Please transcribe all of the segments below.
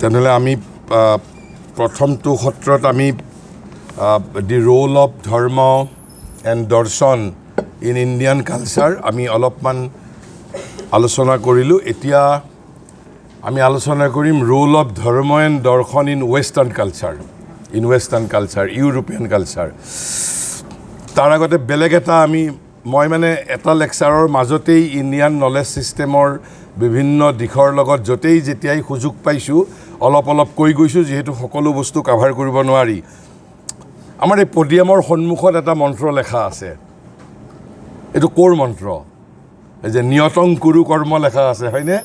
তেনেহ'লে আমি প্ৰথমটো সত্ৰত আমি দি ৰোল অফ ধৰ্ম এণ্ড দৰ্শন ইন ইণ্ডিয়ান কালচাৰ আমি অলপমান আলোচনা কৰিলোঁ। এতিয়া আমি আলোচনা কৰিম ৰোল অফ ধৰ্ম এণ্ড দৰ্শন in western culture, European culture. তাৰ আগতে বেলেগ এটা মই মানে এটা লেকচাৰৰ মাজতেই ইণ্ডিয়ান নলেজ ছিষ্টেমৰ বিভিন্ন দিশৰ লগত যেতিয়াই সুযোগ পাইছোঁ অলপ কৈ গৈছোঁ, যিহেতু সকলো বস্তু কাভাৰ কৰিব নোৱাৰি। আমাৰ এই পডিয়ামৰ সন্মুখত এটা মন্ত্ৰ লেখা আছে, এইটো ক'ৰ মন্ত্ৰ? এই যে নিয়তং কুৰু কৰ্ম লেখা আছে, হয়নে?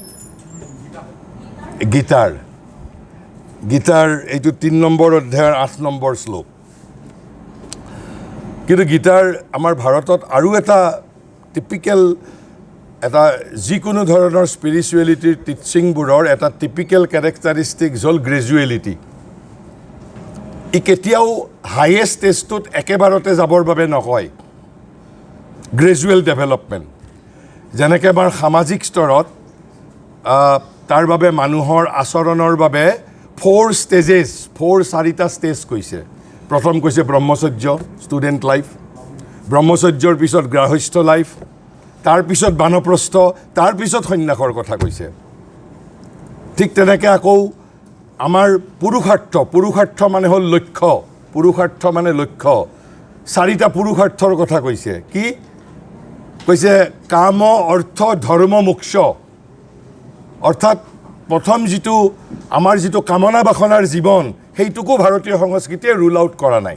গীতাৰ এইটো 3 নম্বৰ অধ্যায়ৰ 8 নম্বৰ শ্লোক। কিন্তু গীতাৰ আমাৰ ভাৰতত আৰু এটা টিপিকেল এটা যিকোনো ধৰণৰ স্পিৰিচুৱেলিটিৰ টিচিংবোৰৰ এটা টিপিকেল কেৰেক্টাৰিষ্টিক্স হ'ল গ্ৰেজুৱেলিটি। ই কেতিয়াও হাইয়েষ্ট ষ্টেজটোত একেবাৰতে যাবৰ বাবে নকয়, গ্ৰেজুৱেল ডেভেলপমেণ্ট। যেনেকৈ আমাৰ সামাজিক স্তৰত তাৰ বাবে মানুহৰ আচৰণৰ বাবে 4টা ষ্টেজ কৈছে। প্ৰথম কৈছে ব্ৰহ্মচৰ্য, ষ্টুডেণ্ট লাইফ, ব্ৰহ্মচৰ্যৰ পিছত গৃহস্থ লাইফ, তাৰপিছত বানপ্ৰস্থ, তাৰপিছত সন্ন্যাসৰ কথা কৈছে। ঠিক তেনেকৈ আকৌ আমাৰ পুৰুষাৰ্থ মানে হ'ল লক্ষ্য, পুৰুষাৰ্থ মানে লক্ষ্য। 4টা পুৰুষাৰ্থৰ কথা কৈছে। কি কৈছে? কাম, অৰ্থ, ধৰ্ম, মোক্ষ। অৰ্থাৎ প্ৰথম আমাৰ যিটো কামনা বাসনাৰ জীৱন, সেইটোকো ভাৰতীয় সংস্কৃতিয়ে ৰুল আউট কৰা নাই,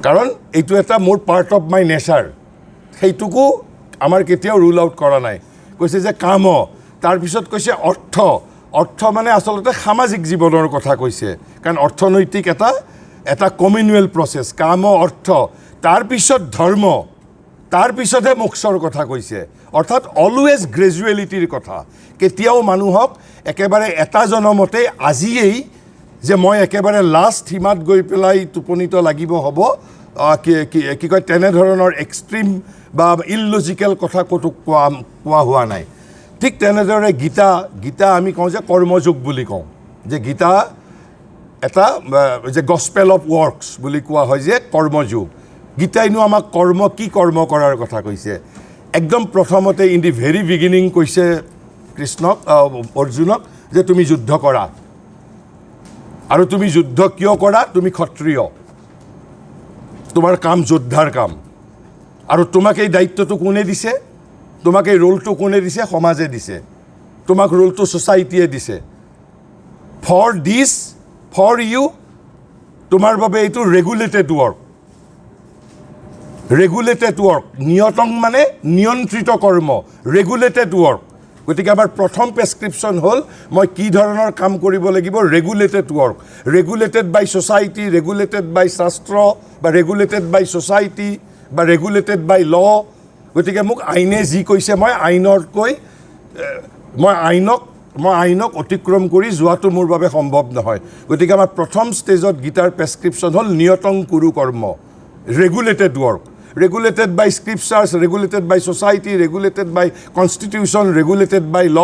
কাৰণ এইটো এটা মোৰ পাৰ্ট অফ মাই নেচাৰ। সেইটোকো আমাৰ কেতিয়াও ৰুল আউট কৰা নাই। কৈছে যে কাম, তাৰপিছত কৈছে অৰ্থ মানে আচলতে সামাজিক জীৱনৰ কথা কৈছে, কাৰণ অৰ্থনৈতিক এটা কমিউনেল প্ৰচেছ, কাম, অৰ্থ। তাৰপিছত ধৰ্ম, তাৰপিছতহে মোক্ষৰ কথা কৈছে। অৰ্থাৎ অলৱেজ গ্ৰেজুৱেলিটিৰ কথা। কেতিয়াও মানুহক একেবাৰে এটা জনমতেই আজিয়েই যে মই একেবাৰে লাষ্ট সীমাত গৈ পেলাই টোপনিত লাগিব হ'ব, কি কয়, তেনেধৰণৰ এক্সট্ৰিম বা ইললজিকেল কথা ক'তো কোৱা হোৱা নাই। ঠিক তেনেদৰে গীতা আমি কওঁ যে কৰ্মযোগ বুলি কওঁ, যে গীতা এটা যে গস্পেল অফ ৱৰ্কছ বুলি কোৱা হয়, যে কৰ্মযোগ। গীতাইনো আমাক কি কৰ্ম কৰাৰ কথা কৈছে? একদম প্ৰথমতে ইন দি ভেৰি বিগিনিং কৈছে অৰ্জুনক যে তুমি যুদ্ধ কৰা, আৰু তুমি যুদ্ধ কিয় কৰা? তুমি ক্ষত্ৰিয়, তোমাৰ কাম যোদ্ধাৰ কাম। আৰু তোমাক এই দায়িত্বটো কোনে দিছে? তোমাক এই ৰোলটো কোনে দিছে? সমাজে দিছে। তোমাক ৰোলটো ছ'চাইটিয়ে দিছে। ফৰ ইউ, তোমাৰ বাবে এইটো ৰেগুলেটেড ৱৰ্ক। নিয়তং মানে নিয়ন্ত্ৰিত কৰ্ম, ৰেগুলেটেড ৱৰ্ক। গতিকে আমাৰ প্ৰথম প্ৰেছক্ৰিপশ্যন হ'ল মই কি ধৰণৰ কাম কৰিব লাগিব? Regulated work, regulated by society, regulated বাই শাস্ত্ৰ, বা ৰেগুলেটেড বাই ছ'চাইটি, বা ৰেগুলেটেড বাই ল। গতিকে মোক আইনে যি কৈছে মই আইনক অতিক্ৰম কৰি যোৱাটো মোৰ বাবে সম্ভৱ নহয়। গতিকে আমাৰ প্ৰথম ষ্টেজত গীতাৰ প্ৰেছক্ৰিপশ্যন হ'ল নিয়তং কুৰু কৰ্ম, regulated work. Regulated by scriptures, regulated by society, regulated by constitution, regulated by law,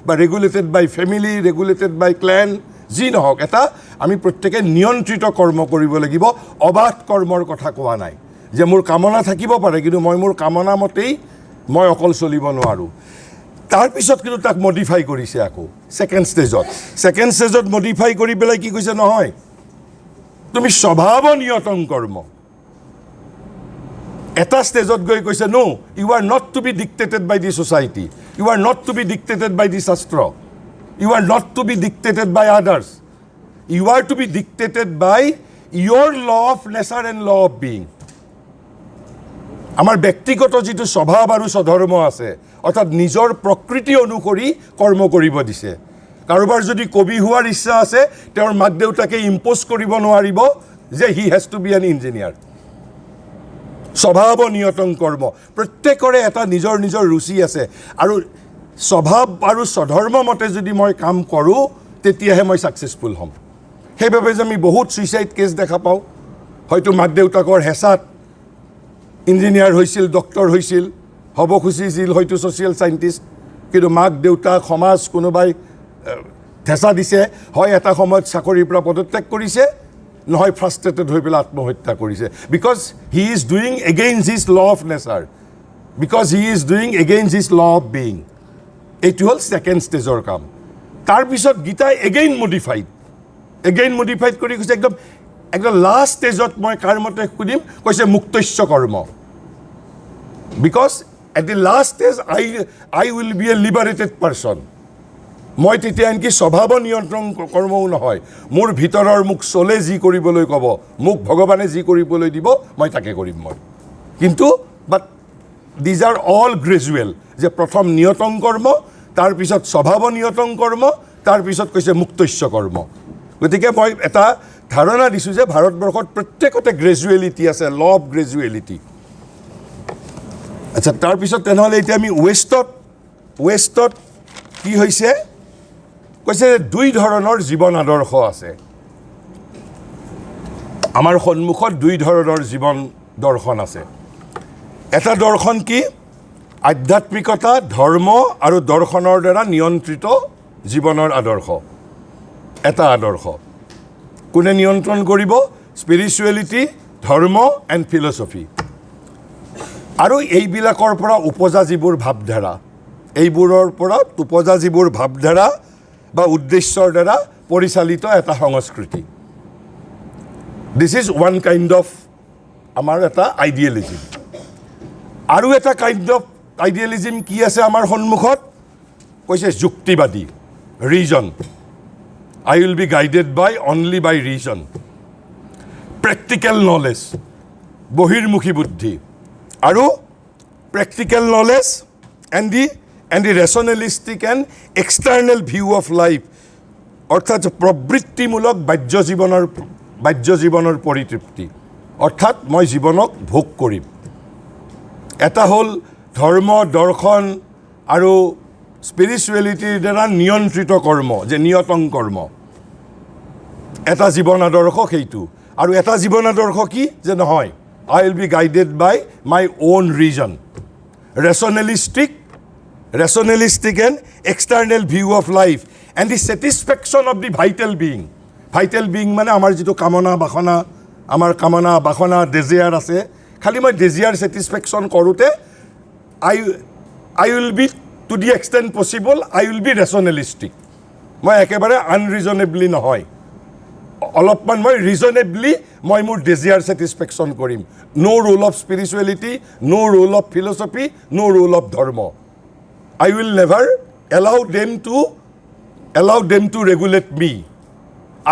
বা regulated by family, regulated by clan, যি নহওক এটা আমি প্ৰত্যেকে নিয়ন্ত্ৰিত কৰ্ম কৰিব লাগিব। অবাধ কৰ্মৰ কথা কোৱা নাই, যে মোৰ কামনা থাকিব পাৰে কিন্তু মোৰ কামনা মতেই মই অকল চলিব নোৱাৰোঁ। তাৰপিছত কিন্তু তাক মডিফাই কৰিছে আকৌ ছেকেণ্ড ষ্টেজত মডিফাই কৰি পেলাই কি কৈছে? নহয়, তুমি স্বভাৱ নিয়তং কৰ্ম। এটা ষ্টেজত গৈ কৈছে নো, you are not to be dictated by the society, you are not to be dictated by the shastra, you are not to be dictated by others, you are to be dictated by your law of nature and law of being. আমাৰ ব্যক্তিগত যিটো স্বভাৱ আৰু স্বধৰ্ম আছে, অৰ্থাৎ নিজৰ প্ৰকৃতি অনুসৰি কৰ্ম কৰিব দিছে। কাৰোবাৰ যদি কবি হোৱাৰ ইচ্ছা আছে, তেওঁৰ মাক দেউতাকে ইম্প'জ কৰিব নোৱাৰিব যে he has to be an engineer. স্বভাৱ নিয়তং কৰ্ম, প্ৰত্যেকৰে এটা নিজৰ ৰুচি আছে, আৰু স্বভাৱ আৰু স্বধৰ্ম মতে যদি মই কাম কৰোঁ তেতিয়াহে মই ছাকচেছফুল হ'ম। সেইবাবে যে আমি বহুত ছুইচাইড কেছ দেখা পাওঁ, হয়তো মাক দেউতাকৰ হেঁচাত ইঞ্জিনিয়াৰ হৈছিল, ডক্টৰ হৈছিল, হ'ব খুজিছিল হয়তো ছ'চিয়েল চাইণ্টিষ্ট, কিন্তু মাক দেউতাক সমাজ কোনোবাই থেঁচা দিছে, হয় এটা সময়ত চাকৰিৰ পৰা পদত্যাগ কৰিছে, নহয় ফ্ৰাষ্ট্ৰেটেড হৈ পেলাই আত্মহত্যা কৰিছে, because he is doing against his ল of nature, because he is doing against his law of being. এইটো হ'ল ছেকেণ্ড ষ্টেজৰ কাম। তাৰপিছত গীতাই এগেইন মডিফাইড কৰি কৈছে একদম লাষ্ট ষ্টেজত মই কাৰ মতে সুধিম, কৈছে মুক্তস্য কৰ্ম, because at the last stage I will be a liberated person. মই তেতিয়া আনকি স্বভাৱ নিয়ন্ত্ৰণ কৰ্মও নহয়, মোৰ ভিতৰৰ মোক চলে যি কৰিবলৈ ক'ব, মোক ভগৱানে যি কৰিবলৈ দিব মই তাকে কৰিম মই। কিন্তু বাট দিজ আৰ অল গ্ৰেজুৱেল, যে প্ৰথম নিয়তং কৰ্ম, তাৰপিছত স্বভাৱ নিয়তং কৰ্ম, তাৰপিছত কৈছে মুক্তস্য কৰ্ম। গতিকে মই এটা ধাৰণা দিছোঁ যে ভাৰতবৰ্ষত প্ৰত্যেকতে গ্ৰেজুৱেলিটি আছে, ল অফ গ্ৰেজুৱেলিটি। আচ্ছা, তাৰপিছত তেনেহ'লে এতিয়া আমি ৱেষ্টত কি হৈছে, কৈছে দুই ধৰণৰ জীৱন আদৰ্শ আছে আমাৰ সন্মুখত, দুই ধৰণৰ জীৱন দৰ্শন আছে। এটা দৰ্শন কি, আধ্যাত্মিকতা, ধৰ্ম আৰু দৰ্শনৰ দ্বাৰা নিয়ন্ত্ৰিত জীৱনৰ আদৰ্শ। এটা আদৰ্শ কোনে নিয়ন্ত্ৰণ কৰিব, স্পিৰিচুৱেলিটি, ধৰ্ম এণ্ড ফিলচফি। আৰু এইবিলাকৰ পৰা উপজা যিবোৰ ভাৱধাৰা, এইবোৰৰ পৰা উপজা যিবোৰ ভাৱধাৰা বা উদ্দেশ্যৰ দ্বাৰা পৰিচালিত এটা সংস্কৃতি। This is one kind of আমাৰ এটা আইডিয়েলিজিম। আৰু এটা কাইণ্ড অফ আইডিয়েলিজিম কি আছে আমাৰ সন্মুখত, কৈছে যুক্তিবাদী, region. I will be guided by only by reason. Practical knowledge, বহিৰ্মুখী বুদ্ধি, আৰু practical knowledge and the rationalistic and external view of life, অৰ্থাৎ প্ৰবৃত্তিমূলক বাহ্য জীৱনৰ পৰিতৃপ্তি, অৰ্থাৎ মই জীৱনক ভোগ কৰিম। এটা হ'ল ধৰ্ম, দৰ্শন আৰু স্পিৰিচুৱেলিটিৰ দ্বাৰা নিয়ন্ত্ৰিত কৰ্ম, যে নিয়তং কৰ্ম, এটা জীৱন আদৰ্শ সেইটো। আৰু এটা জীৱন আদৰ্শ কি, যে নহয়, I will be guided by my own reason, rationalistic and external view of life and the satisfaction of the vital being. Vital being মানে আমাৰ যিটো কামনা বাসনা ডেজিয়াৰ আছে, খালি মই ডেজিয়াৰ ছেটিছফেকশ্যন কৰোঁতে I will be to the extent possible, I will be rationalistic. মই একেবাৰে আনৰিজনেবলি নহয়, অলপমান মই ৰিজনেবলি মই মোৰ ডেজিয়াৰ ছেটিছফেকশ্যন কৰিম। No' role of spirituality, no' role of philosophy, no' role of dharma. I will never allow them to regulate me.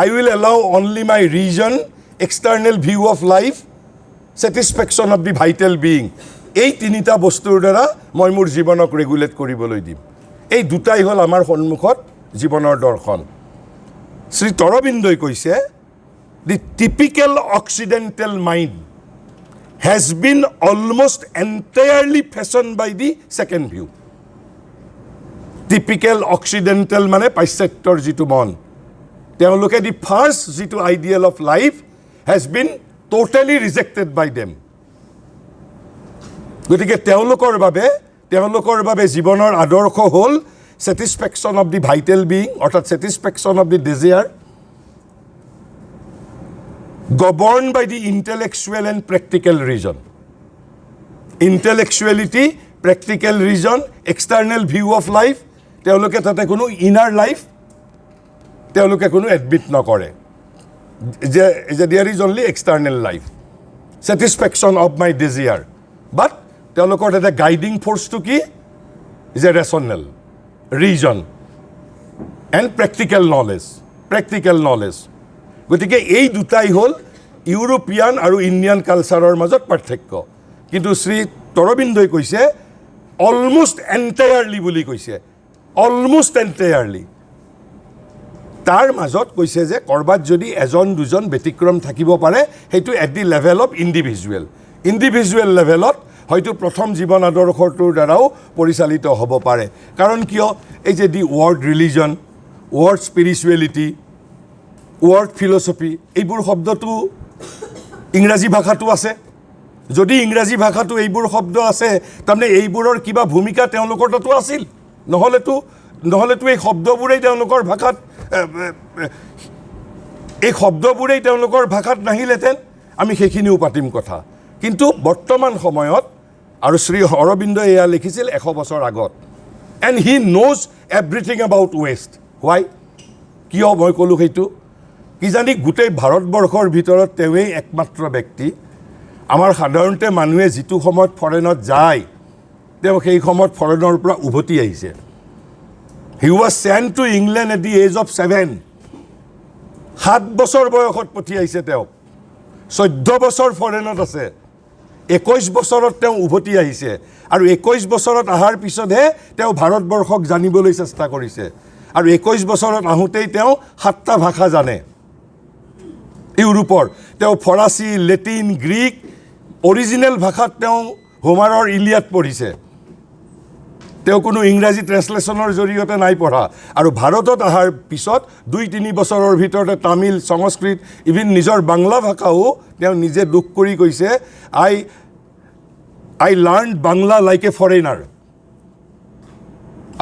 I will allow only my reason, external view of life, satisfaction of the vital being. এই তিনিটা বস্তুৰ দ্বাৰা মই মোৰ জীৱনক regulate কৰিবলৈ দিম। এই দুটাই হ'ল আমাৰ সন্মুখত জীৱনৰ দৰ্শন। শ্ৰী অৰবিন্দই কৈছে, the typical occidental mind has been almost entirely fashion by the second view. Typical occidental মানে পাশ্চাত্যৰ যিটো মন, তেওঁলোকে দি ফাৰ্ষ্ট যিটো ideal of life has been totally rejected by them. গতিকে তেওঁলোকৰ বাবে জীৱনৰ আদৰ্শ হ'ল satisfaction of the vital being, অৰ্থাৎ satisfaction of the desire, govern by the intellectual and practical reason. Intellectuality, practical reason, external view of life, তেওঁলোকে তাতে কোনো ইনাৰ লাইফ তেওঁলোকে কোনো এডমিট নকৰে, যে there is only external life, satisfaction of my desire. But তেওঁলোকৰ তাতে guiding ফ'ৰ্চটো কি, যে rational reason and practical knowledge. গতিকে এই দুটাই হ'ল ইউৰোপিয়ান আৰু ইণ্ডিয়ান কালচাৰৰ মাজত পাৰ্থক্য। কিন্তু শ্ৰী অৰবিন্দই কৈছে অলমষ্ট এণ্টায়াৰলি বুলি কৈছে, অলমষ্ট এণ্টায়াৰলি। তাৰ মাজত কৈছে যে ক'ৰবাত যদি এজন দুজন ব্যতিক্ৰম থাকিব পাৰে, সেইটো at the level of individual লেভেলত হয়তো প্ৰথম জীৱন আদৰ্শটোৰ দ্বাৰাও পৰিচালিত হ'ব পাৰে। কাৰণ কিয়, এই যে the word religion, word spirituality, word philosophy, এইবোৰ শব্দটো ইংৰাজী ভাষাটো আছে। যদি ইংৰাজী ভাষাটো এইবোৰ শব্দ আছে, তাৰমানে এইবোৰৰ কিবা ভূমিকা তেওঁলোকৰ তাতো আছিল, নহ'লেতো এই শব্দবোৰেই তেওঁলোকৰ ভাষাত এই শব্দবোৰেই তেওঁলোকৰ ভাষাত নাহিলেহেঁতেন আমি সেইখিনিও পাতিম কথা কিন্তু বৰ্তমান সময়ত আৰু শ্ৰী অৰবিন্দই এয়া লিখিছিল 100 বছৰ আগত and he knows everything about West why কিয় মই ক'লোঁ সেইটো কিজানি গোটেই ভাৰতবৰ্ষৰ ভিতৰত তেওঁৱেই একমাত্ৰ ব্যক্তি আমাৰ সাধাৰণতে মানুহে যিটো সময়ত ফৰেনত যায় তেওঁ সেই সময়ত ফৰেনৰ পৰা উভতি আহিছে he was sent to England at the age of 7 বছৰ বয়সত পঠিয়াইছে তেওঁক 14 বছৰ ফৰেনত আছে 21 বছৰত তেওঁ উভতি আহিছে আৰু 21 বছৰত অহাৰ পিছতহে তেওঁ ভাৰতবৰ্ষক জানিবলৈ চেষ্টা কৰিছে আৰু 21 বছৰত আহোঁতেই তেওঁ 7টা ভাষা জানে ইউৰোপৰ তেওঁ ফৰাচী লেটিন গ্ৰীক অৰিজিনেল ভাষাত তেওঁ হোমাৰৰ ইলিয়াড পঢ়িছে তেওঁ কোনো ইংৰাজী ট্ৰেন্সলেশ্যনৰ জৰিয়তে নাই পঢ়া আৰু ভাৰতত অহাৰ পিছত 2-3 বছৰৰ ভিতৰতে তামিল সংস্কৃত ইভিন নিজৰ বাংলা ভাষাও তেওঁ নিজে দুখ কৰি কৈছে I learn Bangla like a foreigner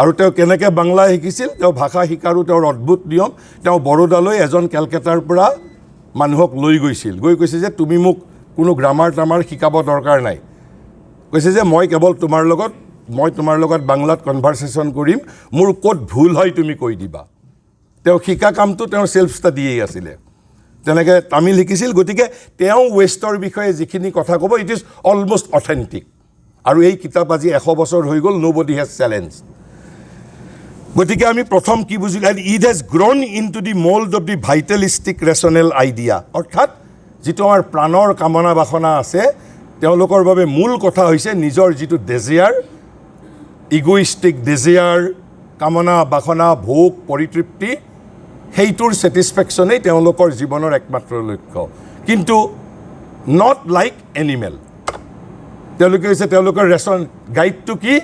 আৰু তেওঁ কেনেকৈ বাংলা শিকিছিল তেওঁ ভাষা শিকাৰো তেওঁৰ অদ্ভুত নিয়ম তেওঁ বৰোদালৈ এজন কেলকাতাৰ পৰা মানুহক লৈ গৈছিল গৈ কৈছে যে তুমি মোক কোনো গ্ৰামাৰ টামাৰ শিকাব দৰকাৰ নাই কৈছে যে মই কেৱল তোমাৰ লগত বাংলাত কনভাৰচেশ্যন কৰিম মোৰ ক'ত ভুল হয় তুমি কৈ দিবা তেওঁ শিকা কামটো তেওঁৰ সেলফ ষ্টাডিয়েই আছিলে তেনেকৈ তামিল শিকিছিল গতিকে তেওঁ ৱেষ্টৰ বিষয়ে যিখিনি কথা ক'ব ইট ইজ অলমষ্ট অথেণ্টিক আৰু এই কিতাপ আজি 100 বছৰ হৈ গ'ল নোবডি হেজ চেলেঞ্জ গতিকে আমি প্ৰথম কি বুজিলোঁ and it has grown into the mould of the vitalistic rational idea অৰ্থাৎ যিটো আমাৰ প্ৰাণৰ কামনা বাসনা আছে তেওঁলোকৰ বাবে মূল কথা হৈছে নিজৰ যিটো ডেজিয়াৰ ইগোইষ্টিক ডেজিয়াৰ কামনা বাসনা ভোগ পৰিতৃপ্তি সেইটোৰ ছেটিছফেকশ্যনেই তেওঁলোকৰ জীৱনৰ একমাত্ৰ লক্ষ্য কিন্তু নট লাইক এনিমেল তেওঁলোকে হৈছে তেওঁলোকৰ ৰেচন গাইডটো কি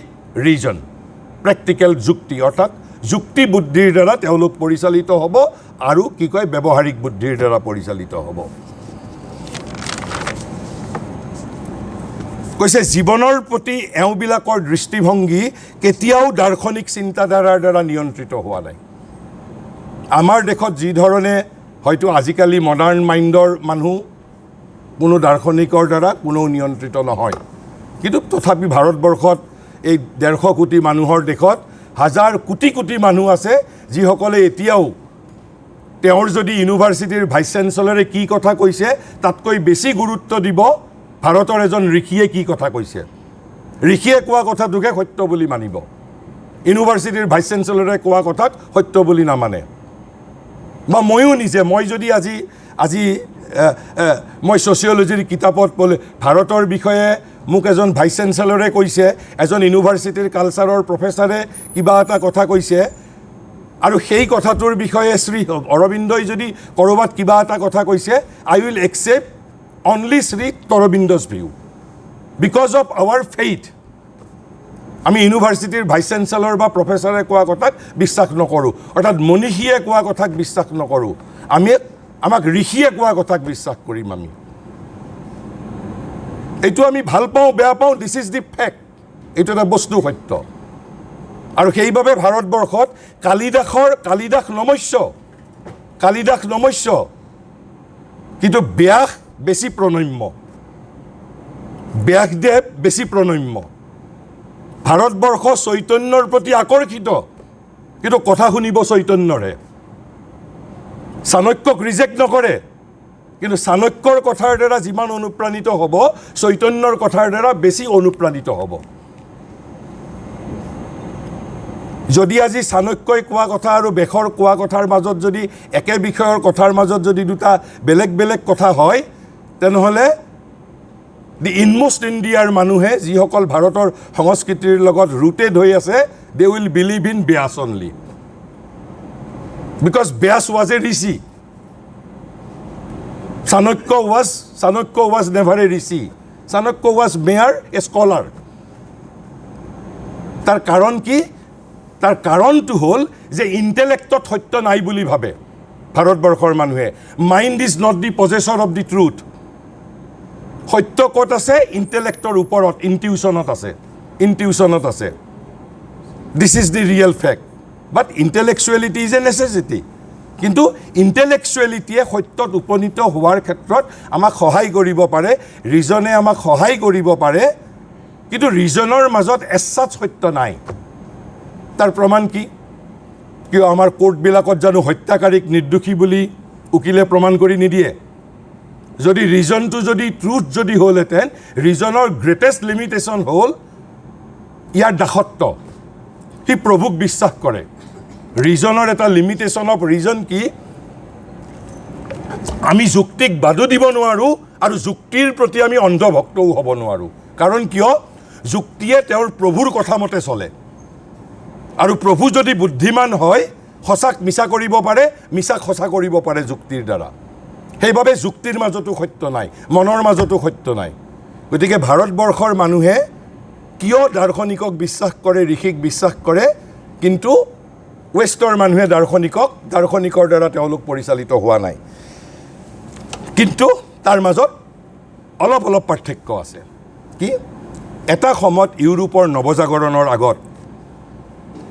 ৰিজন প্ৰেক্টিকেল যুক্তি অৰ্থাৎ যুক্তি বুদ্ধিৰ দ্বাৰা তেওঁলোক পৰিচালিত হ'ব আৰু কি কয় ব্যৱহাৰিক বুদ্ধিৰ দ্বাৰা পৰিচালিত হ'ব কৈছে জীৱনৰ প্ৰতি এওঁবিলাকৰ দৃষ্টিভংগী কেতিয়াও দাৰ্শনিক চিন্তাধাৰাৰ দ্বাৰা নিয়ন্ত্ৰিত হোৱা নাই আমাৰ দেশত যি ধৰণে হয়তো আজিকালি মডাৰ্ণ মাইণ্ডৰ মানুহ কোনো দাৰ্শনিকৰ দ্বাৰা কোনো নিয়ন্ত্ৰিত নহয় কিন্তু তথাপি ভাৰতবৰ্ষত এই 150 কোটি মানুহৰ দেশত হাজাৰ কোটি কোটি মানুহ আছে যিসকলে এতিয়াও তেওঁৰ যদি ইউনিভাৰ্চিটিৰ ভাইচ চেঞ্চেলৰে কি কথা কৈছে তাতকৈ বেছি গুৰুত্ব দিব ভাৰতৰ এজন ঋষিয়ে কি কথা কৈছে ঋষিয়ে কোৱা কথাটোকে সত্য বুলি মানিব ইউনিভাৰ্চিটিৰ ভাইচ চেঞ্চেলৰে কোৱা কথাক সত্য বুলি নামানে বা ময়ো নিজে মই যদি আজি মই ছ'চিয়লজিৰ কিতাপত পঢ়ি ভাৰতৰ বিষয়ে মোক এজন ভাইচ চেঞ্চেলৰে কৈছে এজন ইউনিভাৰ্চিটিৰ কালচাৰৰ প্ৰফেচাৰে কিবা এটা কথা কৈছে আৰু সেই কথাটোৰ বিষয়ে শ্ৰী অৰবিন্দই যদি ক'ৰবাত কিবা এটা কথা কৈছে I will accept only Shri Aurobindo's view because of our faith আমি ইউনিভাৰ্চিটিৰ ভাইচ চেঞ্চেলৰ বা প্ৰফেচাৰে কোৱা কথাক বিশ্বাস নকৰোঁ অৰ্থাৎ মনীষীয়ে কোৱা কথাক বিশ্বাস নকৰোঁ আমাক ঋষিয়ে কোৱা কথাক বিশ্বাস কৰিম আমি এইটো আমি ভাল পাওঁ বেয়া পাওঁ দিছ ইজ দি ফেক্ট এইটো এটা বস্তু সত্য আৰু সেইবাবে ভাৰতবৰ্ষত কালিদাস নমস্য কিন্তু ব্যাস বেছি প্ৰণম্য ব্যাসদেৱ বেছি প্ৰণম্য ভাৰতবৰ্ষ চৈতন্যৰ প্ৰতি আকৰ্ষিত কিন্তু কথা শুনিব চৈতন্যৰে চাণক্যক ৰিজেক্ট নকৰে কিন্তু চাণক্যৰ কথাৰ দ্বাৰা যিমান অনুপ্ৰাণিত হ'ব চৈতন্যৰ কথাৰ দ্বাৰা বেছি অনুপ্ৰাণিত হ'ব যদি আজি চাণক্যই কোৱা কথা আৰু বেশৰ কোৱা কথাৰ মাজত যদি একে বিষয়ৰ কথাৰ মাজত যদি দুটা বেলেগ বেলেগ কথা হয় তেনেহ'লে দি ইনমষ্ট ইণ্ডিয়াৰ মানুহে যিসকল ভাৰতৰ সংস্কৃতিৰ লগত ৰুটেড হৈ আছে they will believe in Vyas only because Vyas was a rishi Chanakya was never a rishi. Chanakya was mere a scholar. তাৰ কাৰণ কি তাৰ কাৰণটো হ'ল যে ইন্টেলেক্টত সত্য নাই বুলি ভাবে ভাৰতবৰ্ষৰ মানুহে mind is not the possessor of the truth সত্য ক'ত আছে ইন্টেলেক্টৰ ওপৰত ইনটিউচনত আছে this is the real fact but intellectuality is a necessity কিন্তু ইণ্টেলেকচুৱেলিটিয়ে সত্যত উপনীত হোৱাৰ ক্ষেত্ৰত আমাক সহায় কৰিব পাৰে, ৰিজনে আমাক সহায় কৰিব পাৰে, কিন্তু ৰিজনৰ মাজত এছাত সত্য নাই। তাৰ প্ৰমাণ কি? কিয় আমাৰ কোৰ্টবিলাকত জানো হত্যাকাৰীক নিৰ্দোষী বুলি উকিলে প্ৰমাণ কৰি নিদিয়ে? যদি ৰিজনটো যদি ট্ৰুথ যদি হ'লহেঁতেন, ৰিজনৰ গ্ৰেটেষ্ট লিমিটেশ্যন হ'ল ইয়াৰ দাসত্ব। সি প্ৰভুক বিশ্বাস কৰে। ৰিজনৰ এটা লিমিটেশ্যন অফ ৰিজন কি? আমি যুক্তিক বাধা দিব নোৱাৰোঁ আৰু যুক্তিৰ প্ৰতি আমি অন্ধভক্তও হ'ব নোৱাৰোঁ। কাৰণ কিয়? যুক্তিয়ে তেওঁৰ প্ৰভুৰ কথা মতে চলে, আৰু প্ৰভু যদি বুদ্ধিমান হয় সঁচাক মিছা কৰিব পাৰে, মিছাক সঁচা কৰিব পাৰে যুক্তিৰ দ্বাৰা। সেইবাবে যুক্তিৰ মাজতো সত্য নাই, মনৰ মাজতো সত্য নাই। গতিকে ভাৰতবৰ্ষৰ মানুহে কিয় দাৰ্শনিকক বিশ্বাস কৰে, ঋষিক বিশ্বাস কৰে, কিন্তু ৱেষ্টৰ মানুহে দাৰ্শনিকৰ দ্বাৰা তেওঁলোক পৰিচালিত হোৱা নাই। কিন্তু তাৰ মাজত অলপ অলপ পাৰ্থক্য আছে। কি? এটা সময়ত ইউৰোপৰ নৱজাগৰণৰ আগত,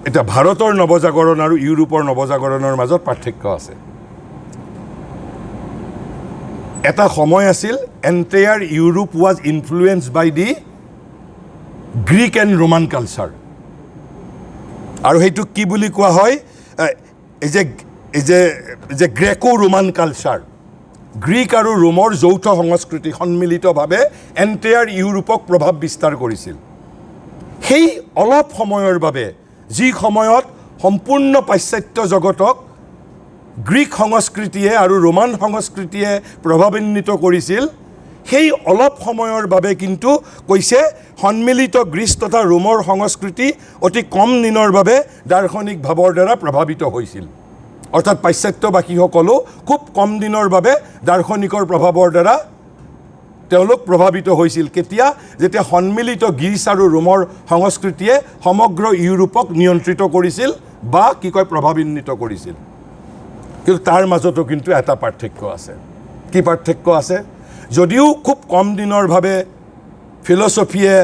এতিয়া ভাৰতৰ নৱজাগৰণ আৰু ইউৰোপৰ নৱজাগৰণৰ মাজত পাৰ্থক্য আছে। এটা সময় আছিল entire Europe was influenced by the Greek and Roman culture. আৰু সেইটোক কি বুলি কোৱা হয়? এই যে গ্ৰেকো ৰোমান কালচাৰ, গ্ৰীক আৰু ৰোমৰ যৌথ সংস্কৃতি সন্মিলিতভাৱে এণ্টায়াৰ ইউৰোপক প্ৰভাৱ বিস্তাৰ কৰিছিল। সেই অলপ সময়ৰ বাবে, যি সময়ত সম্পূৰ্ণ পাশ্চাত্য জগতক গ্ৰীক সংস্কৃতিয়ে আৰু ৰোমান সংস্কৃতিয়ে প্ৰভাৱান্বিত কৰিছিল, সেই অলপ সময়ৰ বাবে কিন্তু কৈছে সন্মিলিত গ্ৰীচ তথা ৰোমৰ সংস্কৃতি অতি কম দিনৰ বাবে দাৰ্শনিক ভাৱৰ দ্বাৰা প্ৰভাৱিত হৈছিল। অৰ্থাৎ পাশ্চাত্যবাসীসকলো খুব কম দিনৰ বাবে দাৰ্শনিকৰ প্ৰভাৱৰ দ্বাৰা তেওঁলোক প্ৰভাৱিত হৈছিল। কেতিয়া? যেতিয়া সন্মিলিত গ্ৰীচ আৰু ৰোমৰ সংস্কৃতিয়ে সমগ্ৰ ইউৰোপক নিয়ন্ত্ৰিত কৰিছিল বা কি কয় প্ৰভাৱান্বিত কৰিছিল। কিন্তু তাৰ মাজতো কিন্তু এটা পাৰ্থক্য আছে। কি পাৰ্থক্য আছে? যদিও খুব কম দিনৰ বাবে ফিলচফিয়ে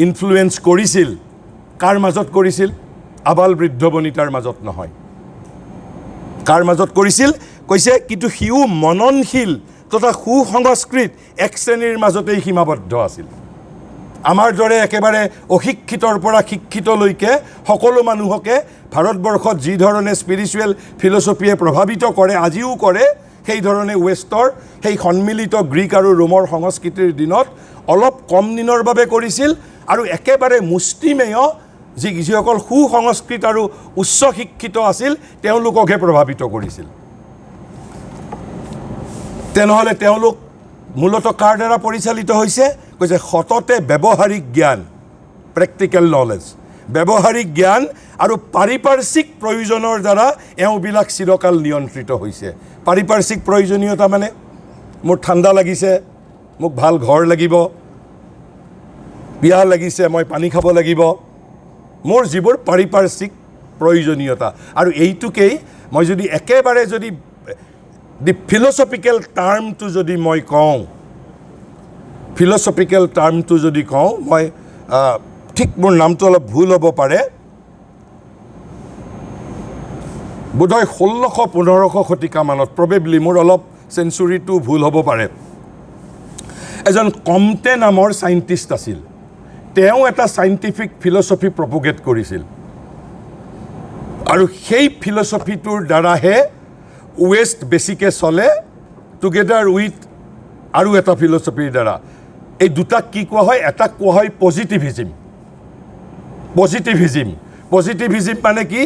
ইনফ্লুৱেঞ্চ কৰিছিল, কাৰ মাজত কৰিছিল? আবাল বৃদ্ধ বনিতাৰ মাজত নহয়। কাৰ মাজত কৰিছিল? কৈছে কিন্তু সিও মননশীল তথা সুসংস্কৃত এক শ্ৰেণীৰ মাজতেই সীমাবদ্ধ আছিল। আমাৰ দৰে একেবাৰে অশিক্ষিতৰ পৰা শিক্ষিতলৈকে সকলো মানুহকে ভাৰতবৰ্ষত যি ধৰণে স্পিৰিচুৱেল ফিলচফিয়ে প্ৰভাৱিত কৰে, আজিও কৰে, সেই ধৰণে ৱেষ্টৰ সেই সন্মিলিত গ্ৰীক আৰু ৰোমৰ সংস্কৃতিৰ দিনত অলপ কম দিনৰ বাবে কৰিছিল, আৰু একেবাৰে মুষ্টিমেয় যিসকল সুসংস্কৃত আৰু উচ্চ শিক্ষিত আছিল তেওঁলোককহে প্ৰভাৱিত কৰিছিল। তেনেহ'লে তেওঁলোক মূলতঃ কাৰ দ্বাৰা পৰিচালিত হৈছে? কৈছে সততে ব্যৱহাৰিক জ্ঞান, প্ৰেক্টিকেল নলেজ, ব্যৱহাৰিক জ্ঞান আৰু পাৰিপাৰ্শ্বিক প্ৰয়োজনৰ দ্বাৰা এওঁবিলাক চিৰকাল নিয়ন্ত্ৰিত হৈছে। পাৰিপাৰ্শ্বিক প্ৰয়োজনীয়তা মানে মোৰ ঠাণ্ডা লাগিছে, মোক ভাল ঘৰ লাগিব, পিয়াহ লাগিছে, মই পানী খাব লাগিব, মোৰ যিবোৰ পাৰিপাৰ্শ্বিক প্ৰয়োজনীয়তা। আৰু এইটোকেই মই যদি একেবাৰে যদি দি ফিলচফিকেল টাৰ্মটো যদি মই কওঁ, ফিলচফিকেল টাৰ্মটো যদি কওঁ, মই ঠিক মোৰ নামটো অলপ ভুল হ'ব পাৰে, বোধহয় 1600-1500 শতিকামানত, প্ৰবেবলি মোৰ অলপ চেঞ্চুৰীটো ভুল হ'ব পাৰে, এজন কমতে নামৰ চাইণ্টিষ্ট আছিল। তেওঁ এটা চাইণ্টিফিক ফিলচফি প্ৰপগেট কৰিছিল, আৰু সেই ফিলচফিটোৰ দ্বাৰাহে ৱেষ্ট বেছিকৈ চলে, টুগেডাৰ উইথ আৰু এটা ফিলচফিৰ দ্বাৰা। এই দুটাক কি কোৱা হয়? এটাক কোৱা হয় পজিটিভিজিম। পজিটিভিজিম মানে কি?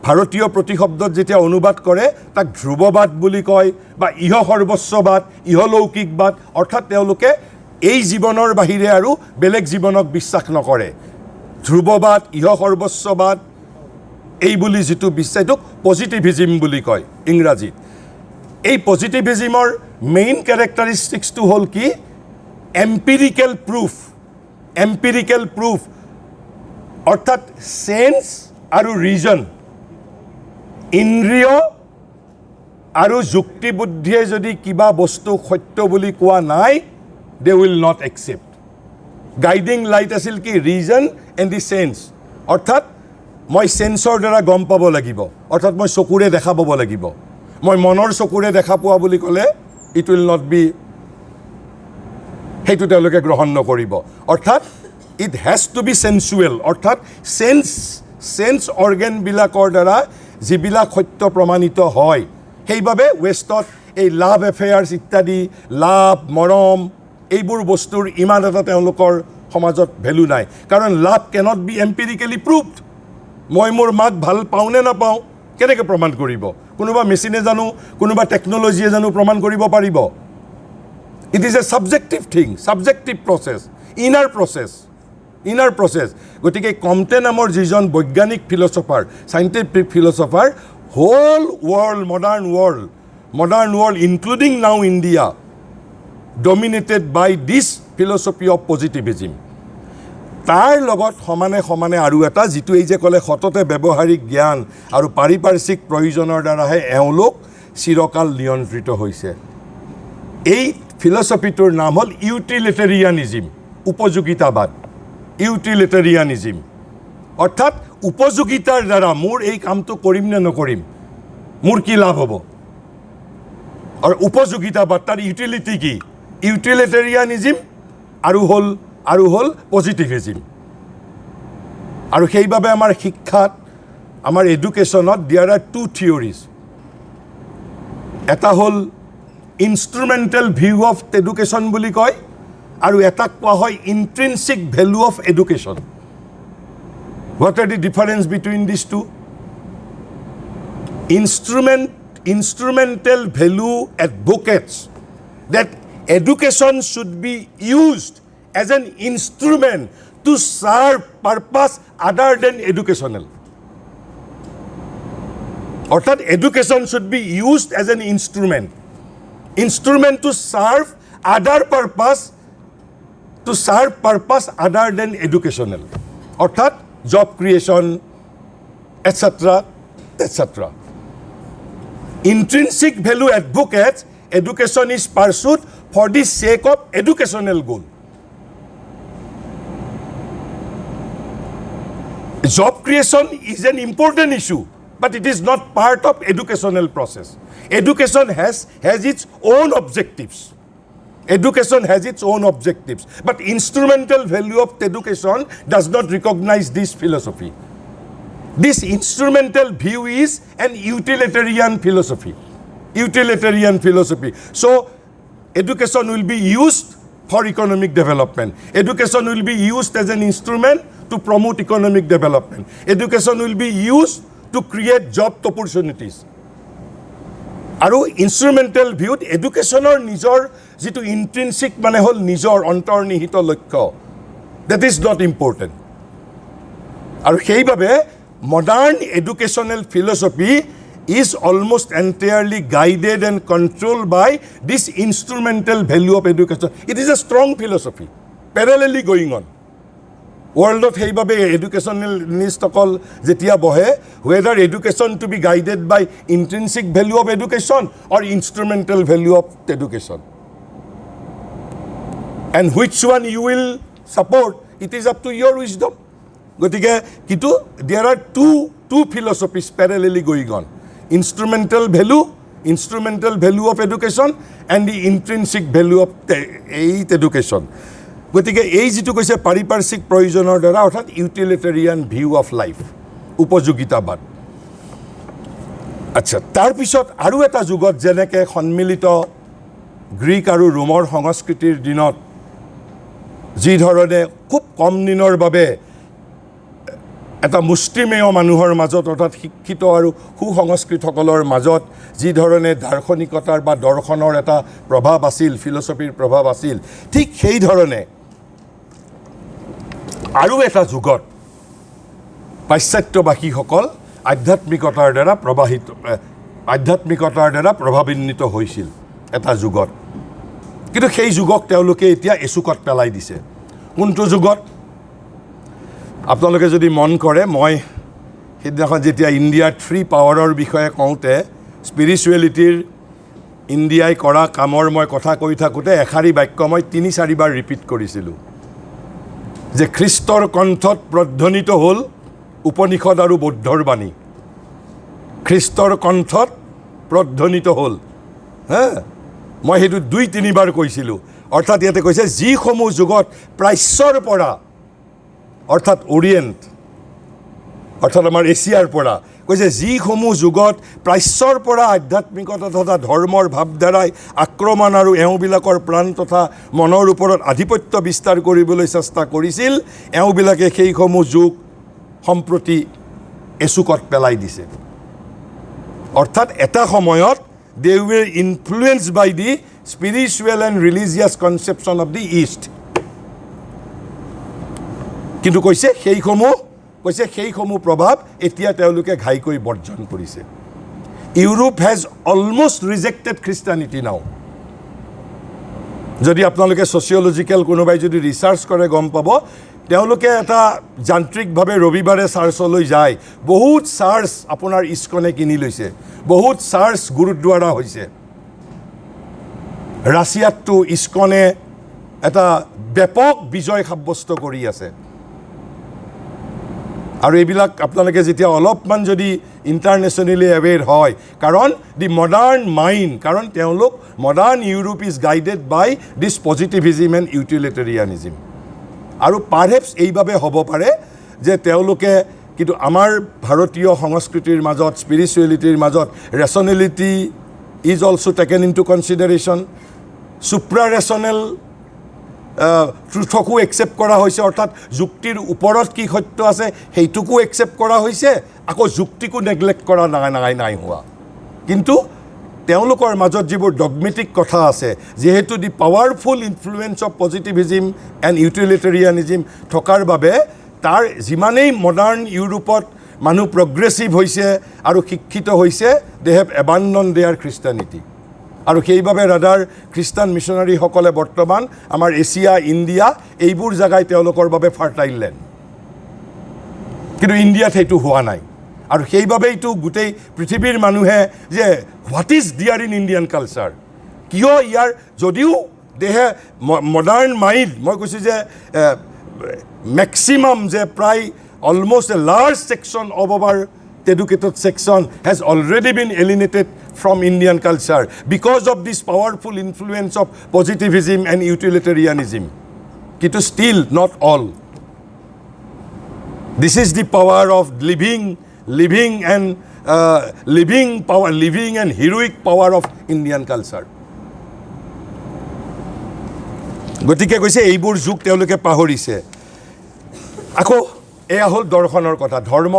ভাৰতীয় প্ৰতিশব্দত যেতিয়া অনুবাদ কৰে তাক ধ্ৰুৱবাদ বুলি কয়, বা ইহ সৰ্বস্ববাদ, ইহলৌকিকবাদ। অৰ্থাৎ তেওঁলোকে এই জীৱনৰ বাহিৰে আৰু বেলেগ জীৱনক বিশ্বাস নকৰে। ধ্ৰুৱবাদ, ইহ সৰ্বস্ববাদ, এই বুলি যিটো বিশ্বাস, এইটোক পজিটিভিজিম বুলি কয় ইংৰাজীত। এই পজিটিভিজিমৰ মেইন কেৰেক্টাৰিষ্টিক্সটো হ'ল কি? এম্পিৰিকেল প্ৰুফ, অৰ্থাৎ চেন্স আৰু ৰিজন, ইন্দ্ৰিয় আৰু যুক্তিবুদ্ধিয়ে যদি কিবা বস্তু সত্য বুলি কোৱা নাই, they will not accept. Guiding light আছিল কি? Reason and the sense. অৰ্থাৎ মই চেন্সৰ দ্বাৰা গম পাব লাগিব, অৰ্থাৎ মই চকুৰে দেখা পাব লাগিব, মই মনৰ চকুৰে দেখা পোৱা বুলি ক'লে ইট উইল নট বি, সেইটো তেওঁলোকে গ্ৰহণ নকৰিব। অৰ্থাৎ ইট হেজ টু বি চেন্সুৱেল, অৰ্থাৎ চেন্স অৰ্গেনবিলাকৰ দ্বাৰা যিবিলাক সত্য প্ৰমাণিত হয়। সেইবাবে ৱেষ্টত এই লাভ এফেয়াৰ্ছ ইত্যাদি, লাভ মৰম এইবোৰ বস্তুৰ ইমান এটা তেওঁলোকৰ সমাজত ভেলু নাই, কাৰণ লাভ কেনট বি এম্পিৰিকেলি প্ৰুভড। মই মোৰ মাক ভাল পাওঁ নে নাপাওঁ কেনেকৈ প্ৰমাণ কৰিব? কোনোবা মেচিনে জানো, কোনোবা টেকন'লজিয়ে জানো প্ৰমাণ কৰিব পাৰিব? It is a subjective thing, subjective process, inner process. গতিকে কমতে নামৰ যিজন বৈজ্ঞানিক philosopher, scientific philosopher, whole world, modern world including now India, dominated by this philosophy of positivism. তাৰ লগত সমানে আৰু এটা, যিটো এই যে ক'লে সততে ব্যৱহাৰিক জ্ঞান আৰু পাৰিপাৰ্শ্বিক প্ৰয়োজনৰ দ্বাৰাহে এওঁলোক চিৰকাল নিয়ন্ত্ৰিত হৈছে। এই ফিলচফিটোৰ নাম হ'ল ইউটিলিটেৰিয়ানিজিম, উপযোগিতাবাদ, ইউটিলিটেৰিয়ানিজিম। অৰ্থাৎ উপযোগিতাৰ দ্বাৰা মোৰ এই কামটো কৰিম নে নকৰিম, মোৰ কি লাভ হ'ব, আৰু উপযোগিতাবাদ তাৰ ইউটিলিটি কি? ইউটিলিটেৰিয়ানিজিম আৰু হ'ল পজিটিভিজিম। আৰু সেইবাবে আমাৰ শিক্ষাত, আমাৰ এডুকেশ্যনত দেয়াৰ আৰ টু থিয়ৰিজ। এটা হ'ল ইনষ্ট্ৰুমেণ্টেল ভিউ অফ এডুকেশ্যন বুলি কয়, আৰু এটাক কোৱা হয় intrinsic value of education. What are the difference between this two? Instrumental value advocates that education should be used as an instrument to serve purpose other than educational. Orthat education should be used as an instrument to serve purpose other than educational. Orthat job creation, etc. Intrinsic value advocates education is pursued for the sake of educational goal. Job creation is an important issue, but it is not part of educational process. Education has its own objectives. But instrumental value of education does not recognize this philosophy. This instrumental view is an utilitarian philosophy. So, education will be used for economic development. Education will be used as an instrument to promote economic development. Education will be used to create job opportunities. আৰু instrumental ভিউত এডুকেশ্যনৰ নিজৰ যিটো ইন্ট্ৰিনচিক মানে হ'ল নিজৰ অন্তৰ্নিহিত লক্ষ্য, that is not important. আৰু সেইবাবে modern educational philosophy is almost entirely guided and controlled by this instrumental value of education. It is a strong philosophy, parallelly going on. World সেইবাবে educationalist অকল যেতিয়া বহে, whether education to be guided by intrinsic value of education or instrumental value of education. And which one you will support, it is up to your wisdom. গতিকে কিন্তু there are two philosophies parallelly going on. Instrumental value of education and the intrinsic value of education. গতিকে এই যিটো কৈছে পাৰিপাৰ্শ্বিক প্ৰয়োজনৰ দ্বাৰা, অৰ্থাৎ ইউটিলিটেৰিয়ান ভিউ অফ লাইফ, উপযোগিতাবাদ। আচ্ছা, তাৰপিছত আৰু এটা যুগত যেনেকৈ সন্মিলিত গ্ৰীক আৰু ৰোমৰ সংস্কৃতিৰ দিনত যি ধৰণে খুব কম দিনৰ বাবে এটা মুষ্টিমেয় মানুহৰ মাজত, অৰ্থাৎ শিক্ষিত আৰু সুসংস্কৃতসকলৰ মাজত যি ধৰণে দাৰ্শনিকতাৰ বা দৰ্শনৰ এটা প্ৰভাৱ আছিল, ফিলচফিৰ প্ৰভাৱ আছিল, ঠিক সেই ধৰণে আৰু এটা যুগত পাশ্চাত্যবাসীসকল আধ্যাত্মিকতাৰ দ্বাৰা প্ৰভাৱান্বিত হৈছিল এটা যুগত। কিন্তু সেই যুগক তেওঁলোকে এতিয়া এচুকত পেলাই দিছে। কোনটো যুগত? আপোনালোকে যদি মন কৰে, মই সেইদিনাখন যেতিয়া ইণ্ডিয়াৰ 3 পাৱাৰৰ বিষয়ে কওঁতে স্পিৰিচুৱেলিটিৰ ইণ্ডিয়াই কৰা কামৰ মই কথা কৈ থাকোঁতে এষাৰি বাক্য মই 3-4 বাৰ ৰিপিট কৰিছিলোঁ যে খ্ৰীষ্টৰ কণ্ঠত প্ৰধ্বনিত হ'ল উপনিষদ আৰু বৌদ্ধৰ বাণী। খ্ৰীষ্টৰ কণ্ঠত প্ৰধ্বনিত হ'ল হা মই সেইটো 2-3 বাৰ কৈছিলোঁ অৰ্থাৎ ইয়াতে কৈছে যিসমূহ যুগত প্ৰাচ্যৰ পৰা অৰ্থাৎ ওৰিয়েণ্ট অৰ্থাৎ আমাৰ এছিয়াৰ পৰা কৈছে যিসমূহ যুগত প্ৰাচ্যৰ পৰা আধ্যাত্মিকতা তথা ধৰ্মৰ ভাৱধাৰাই আক্ৰমণ আৰু এওঁবিলাকৰ প্ৰাণ তথা মনৰ ওপৰত আধিপত্য বিস্তাৰ কৰিবলৈ চেষ্টা কৰিছিল এওঁবিলাকে সেইসমূহ যুগ সম্প্ৰতি এচুকত পেলাই দিছে অৰ্থাৎ এটা সময়ত they were influenced by the spiritual and religious conception of the East কিন্তু কৈছে সেইসমূহ প্ৰভাৱ এতিয়া তেওঁলোকে ঘাইকৈ বৰ্জন কৰিছে ইউৰোপ হেজ অলমোষ্ট ৰিজেক্টেড খ্ৰীষ্টানিটি নাও যদি আপোনালোকে ছচিয়লজিকেল কোনোবাই যদি ৰিচাৰ্চ কৰে গম পাব তেওঁলোকে এটা যান্ত্ৰিকভাৱে ৰবিবাৰে চাৰ্চলৈ যায় বহুত চাৰ্চ আপোনাৰ ইস্কনে কিনি লৈছে বহুত চাৰ্চ গুৰুদ্বাৰা হৈছে ৰাছিয়াতটো ইস্কনে এটা ব্যাপক বিজয় সাব্যস্ত কৰি আছে আৰু এইবিলাক আপোনালোকে যেতিয়া অলপমান যদি ইণ্টাৰনেশ্যনেলি এৱেৰ হয় কাৰণ দি মডাৰ্ণ মাইণ্ড কাৰণ তেওঁলোক modern Europe is guided by this positivism and utilitarianism আৰু পাৰহেপছ এইভাবে হ'ব পাৰে যে তেওঁলোকে কিন্তু আমাৰ ভাৰতীয় সংস্কৃতিৰ মাজত স্পিৰিচুৱেলিটিৰ মাজত rationality is also taken into consideration supra rational ট্ৰুথকো একচেপ্ট কৰা হৈছে অৰ্থাৎ যুক্তিৰ ওপৰত কি সত্য আছে সেইটোকো একচেপ্ট কৰা হৈছে আকৌ যুক্তিকো নেগলেক্ট কৰা নাই হোৱা কিন্তু তেওঁলোকৰ মাজত যিবোৰ ডগমেটিক কথা আছে যেহেতু দি পাৱাৰফুল ইনফ্লুৱেঞ্চ অফ পজিটিভিজিম এণ্ড ইউটিলিটেৰিয়ানিজিম থকাৰ বাবে তাৰ যিমানেই মডাৰ্ণ ইউৰোপত মানুহ প্ৰগ্ৰেছিভ হৈছে আৰু শিক্ষিত হৈছে দে হেভ এবাণ্ডন দেয়াৰ খ্ৰীষ্টানিটি আৰু সেইবাবে ৰাদাৰ খ্ৰীষ্টান মিছনাৰীসকলে বৰ্তমান আমাৰ এছিয়া ইণ্ডিয়া এইবোৰ জাগাই তেওঁলোকৰ বাবে ফাৰ্টাইল লেণ্ড কিন্তু ইণ্ডিয়াত সেইটো হোৱা নাই আৰু সেইবাবেইতো গোটেই পৃথিৱীৰ মানুহে যে what is dear in Indian culture কিয় ইয়াৰ যদিও দেহে মডাৰ্ণ মাইণ্ড মই কৈছোঁ যে মেক্সিমাম যে প্ৰায় almost a large section of our educated section has already been alienated from Indian culture because of this powerful influence of positivism and utilitarianism. It is still not all. This is the power of living and heroic power of Indian culture. গতিকে কৈছে এইবোৰ যুগ তেওঁলোকে পাহৰিছে আকৌ এয়া হ'ল দৰ্শনৰ কথা ধৰ্ম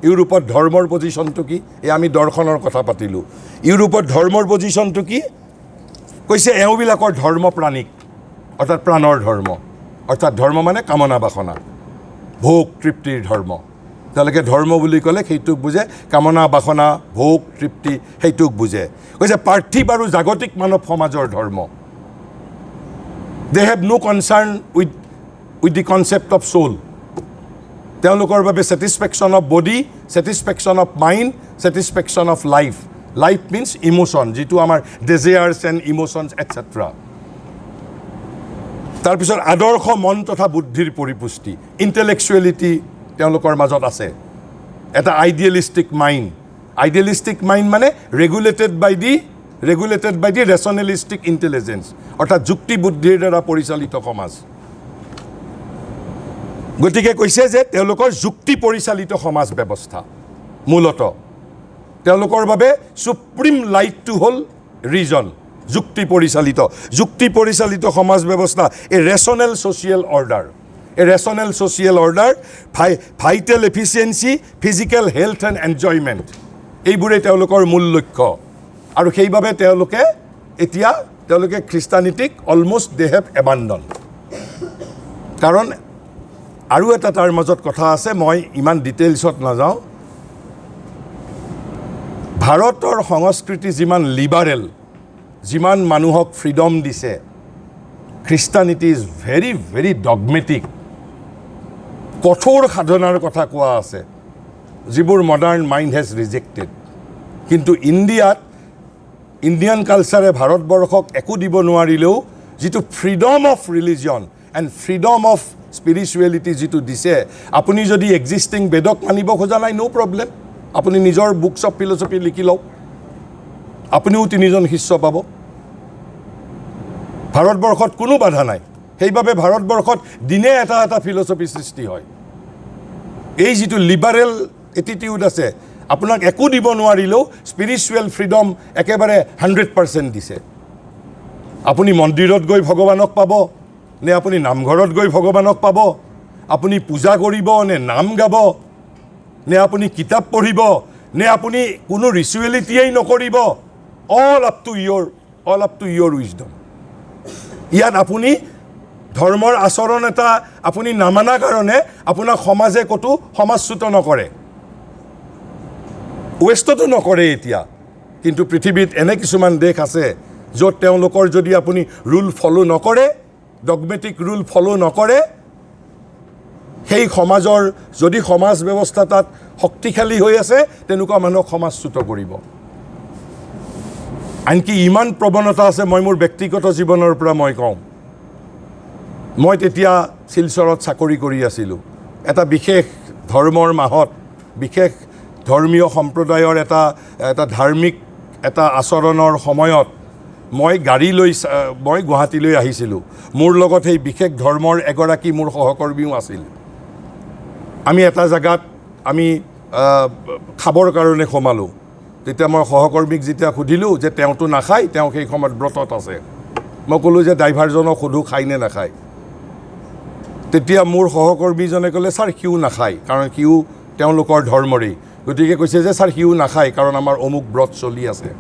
ইউৰোপত ধৰ্মৰ পজিশ্যনটো কি এই আমি দৰ্শনৰ কথা পাতিলোঁ ইউৰোপত ধৰ্মৰ পজিশ্যনটো কি কৈছে এওঁবিলাকৰ ধৰ্ম প্ৰাণিক অৰ্থাৎ প্ৰাণৰ ধৰ্ম অৰ্থাৎ ধৰ্ম মানে কামনা বাসনা ভোগ তৃপ্তিৰ ধৰ্ম তেওঁলোকে ধৰ্ম বুলি ক'লে সেইটোক বুজে কামনা বাসনা ভোগ তৃপ্তি সেইটোক বুজে কৈছে পাৰ্থিৱ আৰু জাগতিক মানৱ সমাজৰ ধৰ্ম they have no concern with the concept of soul তেওঁলোকৰ বাবে satisfaction of body satisfaction of mind satisfaction of life life means emotion যিটো আমাৰ ডেজিয়াৰ্ছ এণ্ড ইম'শ্যনছ এটচেট্ৰা তাৰপিছত আদৰ্শ মন তথা বুদ্ধিৰ পৰিপুষ্টি ইণ্টেলেকচুৱেলিটি তেওঁলোকৰ মাজত আছে এটা আইডিয়েলিষ্টিক মাইণ্ড মানে ৰেগুলেটেড বাই দি ৰেচনেলিষ্টিক ইণ্টেলিজেঞ্চ অৰ্থাৎ যুক্তি বুদ্ধিৰ দ্বাৰা পৰিচালিত সমাজ গতিকে কৈছে যে তেওঁলোকৰ যুক্তি পৰিচালিত সমাজ ব্যৱস্থা মূলত তেওঁলোকৰ বাবে সুপ্ৰিম লাইটটো হ'ল ৰিজন যুক্তি পৰিচালিত সমাজ ব্যৱস্থা a rational social order vital efficiency physical health and enjoyment এইবোৰেই তেওঁলোকৰ মূল লক্ষ্য আৰু সেইবাবে তেওঁলোকে খ্ৰীষ্টানিটিক অলমষ্ট দে হেভ এবাণ্ডন কাৰণ আৰু এটা তাৰ মাজত কথা আছে মই ইমান ডিটেইলছত নাযাওঁ ভাৰতৰ সংস্কৃতি যিমান লিবাৰেল যিমান মানুহক ফ্ৰীডম দিছে খ্ৰীষ্টানিটি ইজ ভেৰি ভেৰি ডগমেটিক কঠোৰ সাধনাৰ কথা কোৱা আছে যিবোৰ মডাৰ্ণ মাইণ্ড হেজ ৰিজেক্টেড কিন্তু ইণ্ডিয়ান কালচাৰে ভাৰতবৰ্ষক একো দিব নোৱাৰিলেও যিটো freedom of religion and freedom of spirituality যিটো দিছে আপুনি যদি এক্সিষ্টিং বেদক মানিব খোজা নাই নো প্ৰব্লেম আপুনি নিজৰ বুকছ অফ ফিলচফি লিখি লওক আপুনিও 3জন শিষ্য পাব। ভাৰতবৰ্ষত কোনো বাধা নাই, সেইবাবে ভাৰতবৰ্ষত দিনে এটা এটা ফিলচফি সৃষ্টি হয়। এই যিটো লিবাৰেল এটিটিউড আছে, আপোনাক একো দিব নোৱাৰিলেও স্পিৰিচুৱেল ফ্ৰীডম একেবাৰে 100% দিছে। আপুনি মন্দিৰত গৈ ভগৱানক পাব, নে আপুনি নামঘৰত গৈ ভগৱানক পাব, আপুনি পূজা কৰিব নে নাম গাব, নে আপুনি কিতাপ পঢ়িব, নে আপুনি কোনো ৰিচুৱেলিটিয়েই নকৰিব, all up to your wisdom. ইয়াত আপুনি ধৰ্মৰ আচৰণ এটা আপুনি নামানাৰ কাৰণে আপোনাক সমাজে ক'তো সমাজচ্যুত নকৰে, ৱেষ্টতো নকৰে এতিয়া। কিন্তু পৃথিৱীত এনে কিছুমান দেশ আছে য'ত তেওঁলোকৰ যদি আপুনি ৰুল ফ'ল' নকৰে, ডগমেটিক ৰুল ফ'ল' নকৰে, সেই সমাজৰ যদি সমাজ ব্যৱস্থা তাত শক্তিশালী হৈ আছে, তেনেকুৱা মানুহক সমাজচ্যুত কৰিব। আনকি ইমান প্ৰৱণতা আছে, মই মোৰ ব্যক্তিগত জীৱনৰ পৰা মই কওঁ, মই তেতিয়া শিলচৰত চাকৰি কৰি আছিলোঁ। এটা বিশেষ ধৰ্মৰ মাহত, বিশেষ ধৰ্মীয় সম্প্ৰদায়ৰ এটা ধাৰ্মিক এটা আচৰণৰ সময়ত মই গাড়ী লৈ মই গুৱাহাটীলৈ আহিছিলোঁ। মোৰ লগত সেই বিশেষ ধৰ্মৰ এগৰাকী মোৰ সহকৰ্মীও আছিল। আমি এটা জেগাত আমি খাবৰ কাৰণে সোমালোঁ। তেতিয়া মই সহকৰ্মীক যেতিয়া সুধিলোঁ যে তেওঁতো নাখায়, তেওঁ সেই সময়ত ব্ৰতত আছে। মই ক'লোঁ যে ড্ৰাইভাৰজনক সোধোঁ খায় নে নাখায়। তেতিয়া মোৰ সহকৰ্মীজনে ক'লে, ছাৰ সিও নাখায়, কাৰণ সিও তেওঁলোকৰ ধৰ্মৰেই। গতিকে কৈছে যে ছাৰ সিও নাখায়, কাৰণ আমাৰ অমুক ব্ৰত চলি আছে।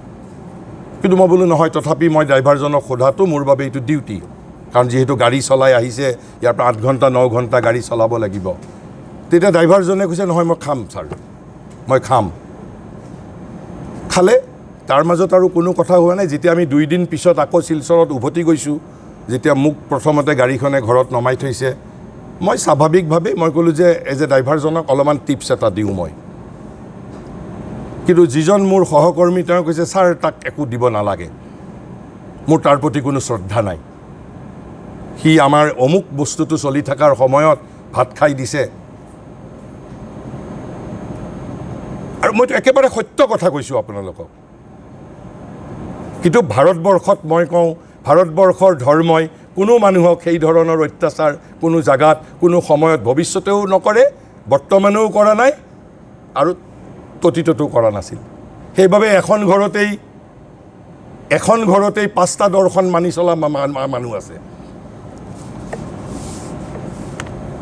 কিন্তু মই বোলো নহয়, তথাপি মই ড্ৰাইভাৰজনক সোধাটো মোৰ বাবে এইটো ডিউটি, কাৰণ যিহেতু গাড়ী চলাই আহিছে, ইয়াৰ পৰা 8 ঘণ্টা 9 ঘণ্টা গাড়ী চলাব লাগিব। তেতিয়া ড্ৰাইভাৰজনে কৈছে, নহয় মই খাম ছাৰ, মই খাম। খালে, তাৰ মাজত আৰু কোনো কথা হোৱা নাই। যেতিয়া আমি 2 দিন পিছত আকৌ শিলচৰত উভতি গৈছোঁ, যেতিয়া মোক প্ৰথমতে গাড়ীখনে ঘৰত নমাই থৈছে, মই স্বাভাৱিকভাৱে মই ক'লোঁ যে এজ এ ড্ৰাইভাৰজনক অলপমান টিপছ এটা দিওঁ মই। কিন্তু যিজন মোৰ সহকৰ্মী তেওঁ কৈছে, ছাৰ তাক একো দিব নালাগে, মোৰ তাৰ প্ৰতি কোনো শ্ৰদ্ধা নাই। সি আমাৰ অমুক বস্তুটো চলি থকাৰ সময়ত ভাত খাই দিছে। আৰু মইতো একেবাৰে সত্য কথা কৈছোঁ আপোনালোকক। কিন্তু ভাৰতবৰ্ষত মই কওঁ, ভাৰতবৰ্ষৰ ধৰ্মই কোনো মানুহক সেই ধৰণৰ অত্যাচাৰ কোনো জাগাত কোনো সময়ত ভৱিষ্যতেও নকৰে, বৰ্তমানেও কৰা নাই, আৰু অতীততো কৰা নাছিল। সেইবাবে এখন ঘৰতেই 5টা দৰ্শন মানি চলা মানুহ আছে।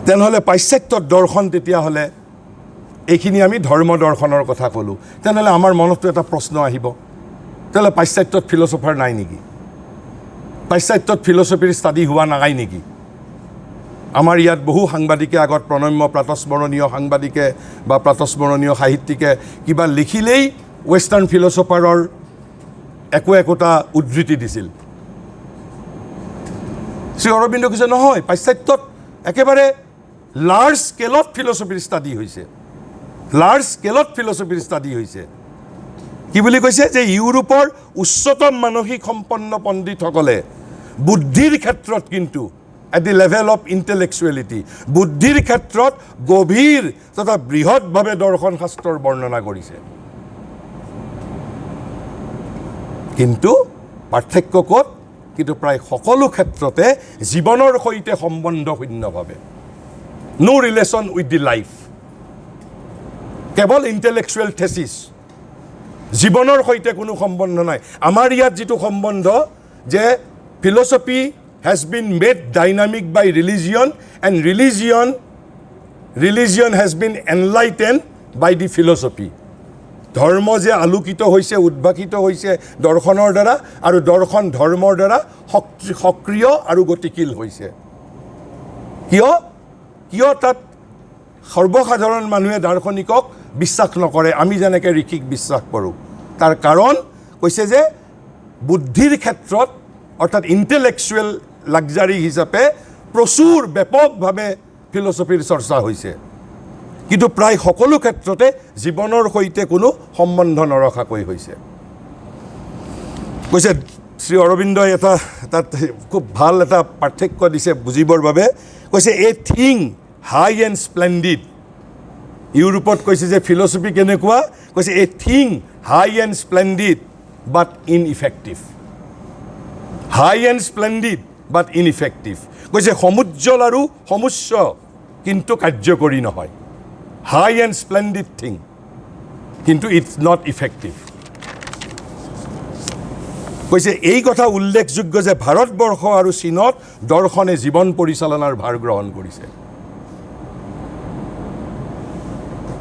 তেনেহ'লে পাশ্চাত্যৰ দৰ্শন, তেতিয়াহ'লে এইখিনি আমি ধৰ্ম দৰ্শনৰ কথা ক'লোঁ। তেনেহ'লে আমাৰ মনতো এটা প্ৰশ্ন আহিব, তেনেহ'লে পাশ্চাত্যত ফিলচফাৰ নাই নেকি? পাশ্চাত্যত ফিলচফিৰ ষ্টাডি হোৱা নাই নেকি? আমাৰ ইয়াত বহু সাংবাদিকে আগত প্ৰণম্য প্ৰাতস্মৰণীয় সাংবাদিকে বা প্ৰাতস্মৰণীয় সাহিত্যিকে কিবা লিখিলেই ৱেষ্টাৰ্ণ ফিলচফাৰৰ একোটা উদ্ধৃতি দিছিল। শ্ৰী অৰবিন্দ কৈছে, নহয়, পাশ্চাত্যত একেবাৰে লাৰ্জ স্কেলত ফিলচফিৰ ষ্টাডি হৈছে, লাৰ্জ স্কেলত ফিলচফিৰ ষ্টাডি হৈছে। কি বুলি কৈছে? যে ইউৰোপৰ উচ্চতম মানসিক সম্পন্ন পণ্ডিতসকলে বুদ্ধিৰ ক্ষেত্ৰত, কিন্তু এট দি লেভেল অফ ইণ্টেলেকচুৱেলিটি, বুদ্ধিৰ ক্ষেত্ৰত গভীৰ তথা বৃহৎভাৱে দৰ্শন শাস্ত্ৰৰ বৰ্ণনা কৰিছে। কিন্তু পাৰ্থক্য ক'ত? কিন্তু প্ৰায় সকলো ক্ষেত্ৰতে জীৱনৰ সৈতে সম্বন্ধশূন্যভাৱে, নো ৰিলেশ্যন উইথ দি লাইফ, কেৱল ইণ্টেলেকচুৱেল থেচিছ, জীৱনৰ সৈতে কোনো সম্বন্ধ নাই। আমাৰ ইয়াত যিটো সম্বন্ধ, যে philosophy has been made dynamic by religion, and religion has been enlightened by the philosophy. ধৰ্ম যে আলোকিত হৈছে, উদ্ভাসিত হৈছে দৰ্শনৰ দ্বাৰা, আৰু দৰ্শন ধৰ্মৰ দ্বাৰা সক্ৰিয় আৰু গতিশীল হৈছে। কিয় তাত সৰ্বসাধাৰণ মানুহে দাৰ্শনিকক বিশ্বাস নকৰে, আমি যেনেকৈ ঋষিক বিশ্বাস কৰোঁ? তাৰ কাৰণ কৈছে যে বুদ্ধিৰ ক্ষেত্ৰত, অৰ্থাৎ ইণ্টেলেকচুৱেল লাক্সাৰী হিচাপে প্ৰচুৰ ব্যাপকভাৱে ফিলচফিৰ চৰ্চা হৈছে, কিন্তু প্ৰায় সকলো ক্ষেত্ৰতে জীৱনৰ সৈতে কোনো সম্বন্ধ নৰখাকৈ হৈছে। কৈছে শ্ৰী অৰবিন্দই তাত খুব ভাল এটা পাৰ্থক্য দিছে বুজিবৰ বাবে। কৈছে এ থিং হাই এণ্ড স্প্লেণ্ডিড। ইউৰোপত কৈছে যে ফিলচফি কেনেকুৱা? কৈছে a thing high and splendid but ineffective, high and splendid but ineffective. কৈছে সমুজ্জ্বল আৰু সমুচ্চ কিন্তু কাৰ্যকৰী নহয়, হাই এণ্ড স্প্লেণ্ডিড থিং কিন্তু ইটছ নট ইফেক্টিভ। কৈছে এই কথা উল্লেখযোগ্য যে ভাৰতবৰ্ষ আৰু চীনত দৰ্শনে জীৱন পৰিচালনাৰ ভাৰ গ্ৰহণ কৰিছে।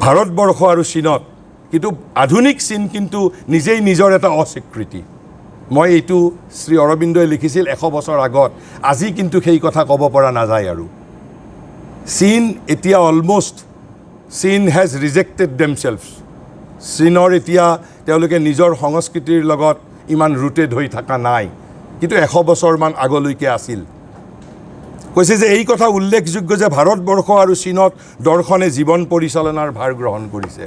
ভাৰতবৰ্ষ আৰু চীনত, কিন্তু আধুনিক চীন কিন্তু নিজেই নিজৰ এটা অস্বীকৃতি। মই এইটো শ্ৰী অৰবিন্দই লিখিছিল 100 বছৰ আগত, আজি কিন্তু সেই কথা ক'ব পৰা নাযায়। আৰু চীন এতিয়া অলমষ্ট, চীন হেজ ৰিজেক্টেড দেমছেলভছ। চীনৰ এতিয়া তেওঁলোকে নিজৰ সংস্কৃতিৰ লগত ইমান ৰুটেড হৈ থকা নাই, কিন্তু 100 বছৰমান আগলৈকে আছিল। কৈছে যে এই কথা উল্লেখযোগ্য যে ভাৰতবৰ্ষ আৰু চীনত দৰ্শনে জীৱন পৰিচালনাৰ ভাৰ গ্ৰহণ কৰিছে,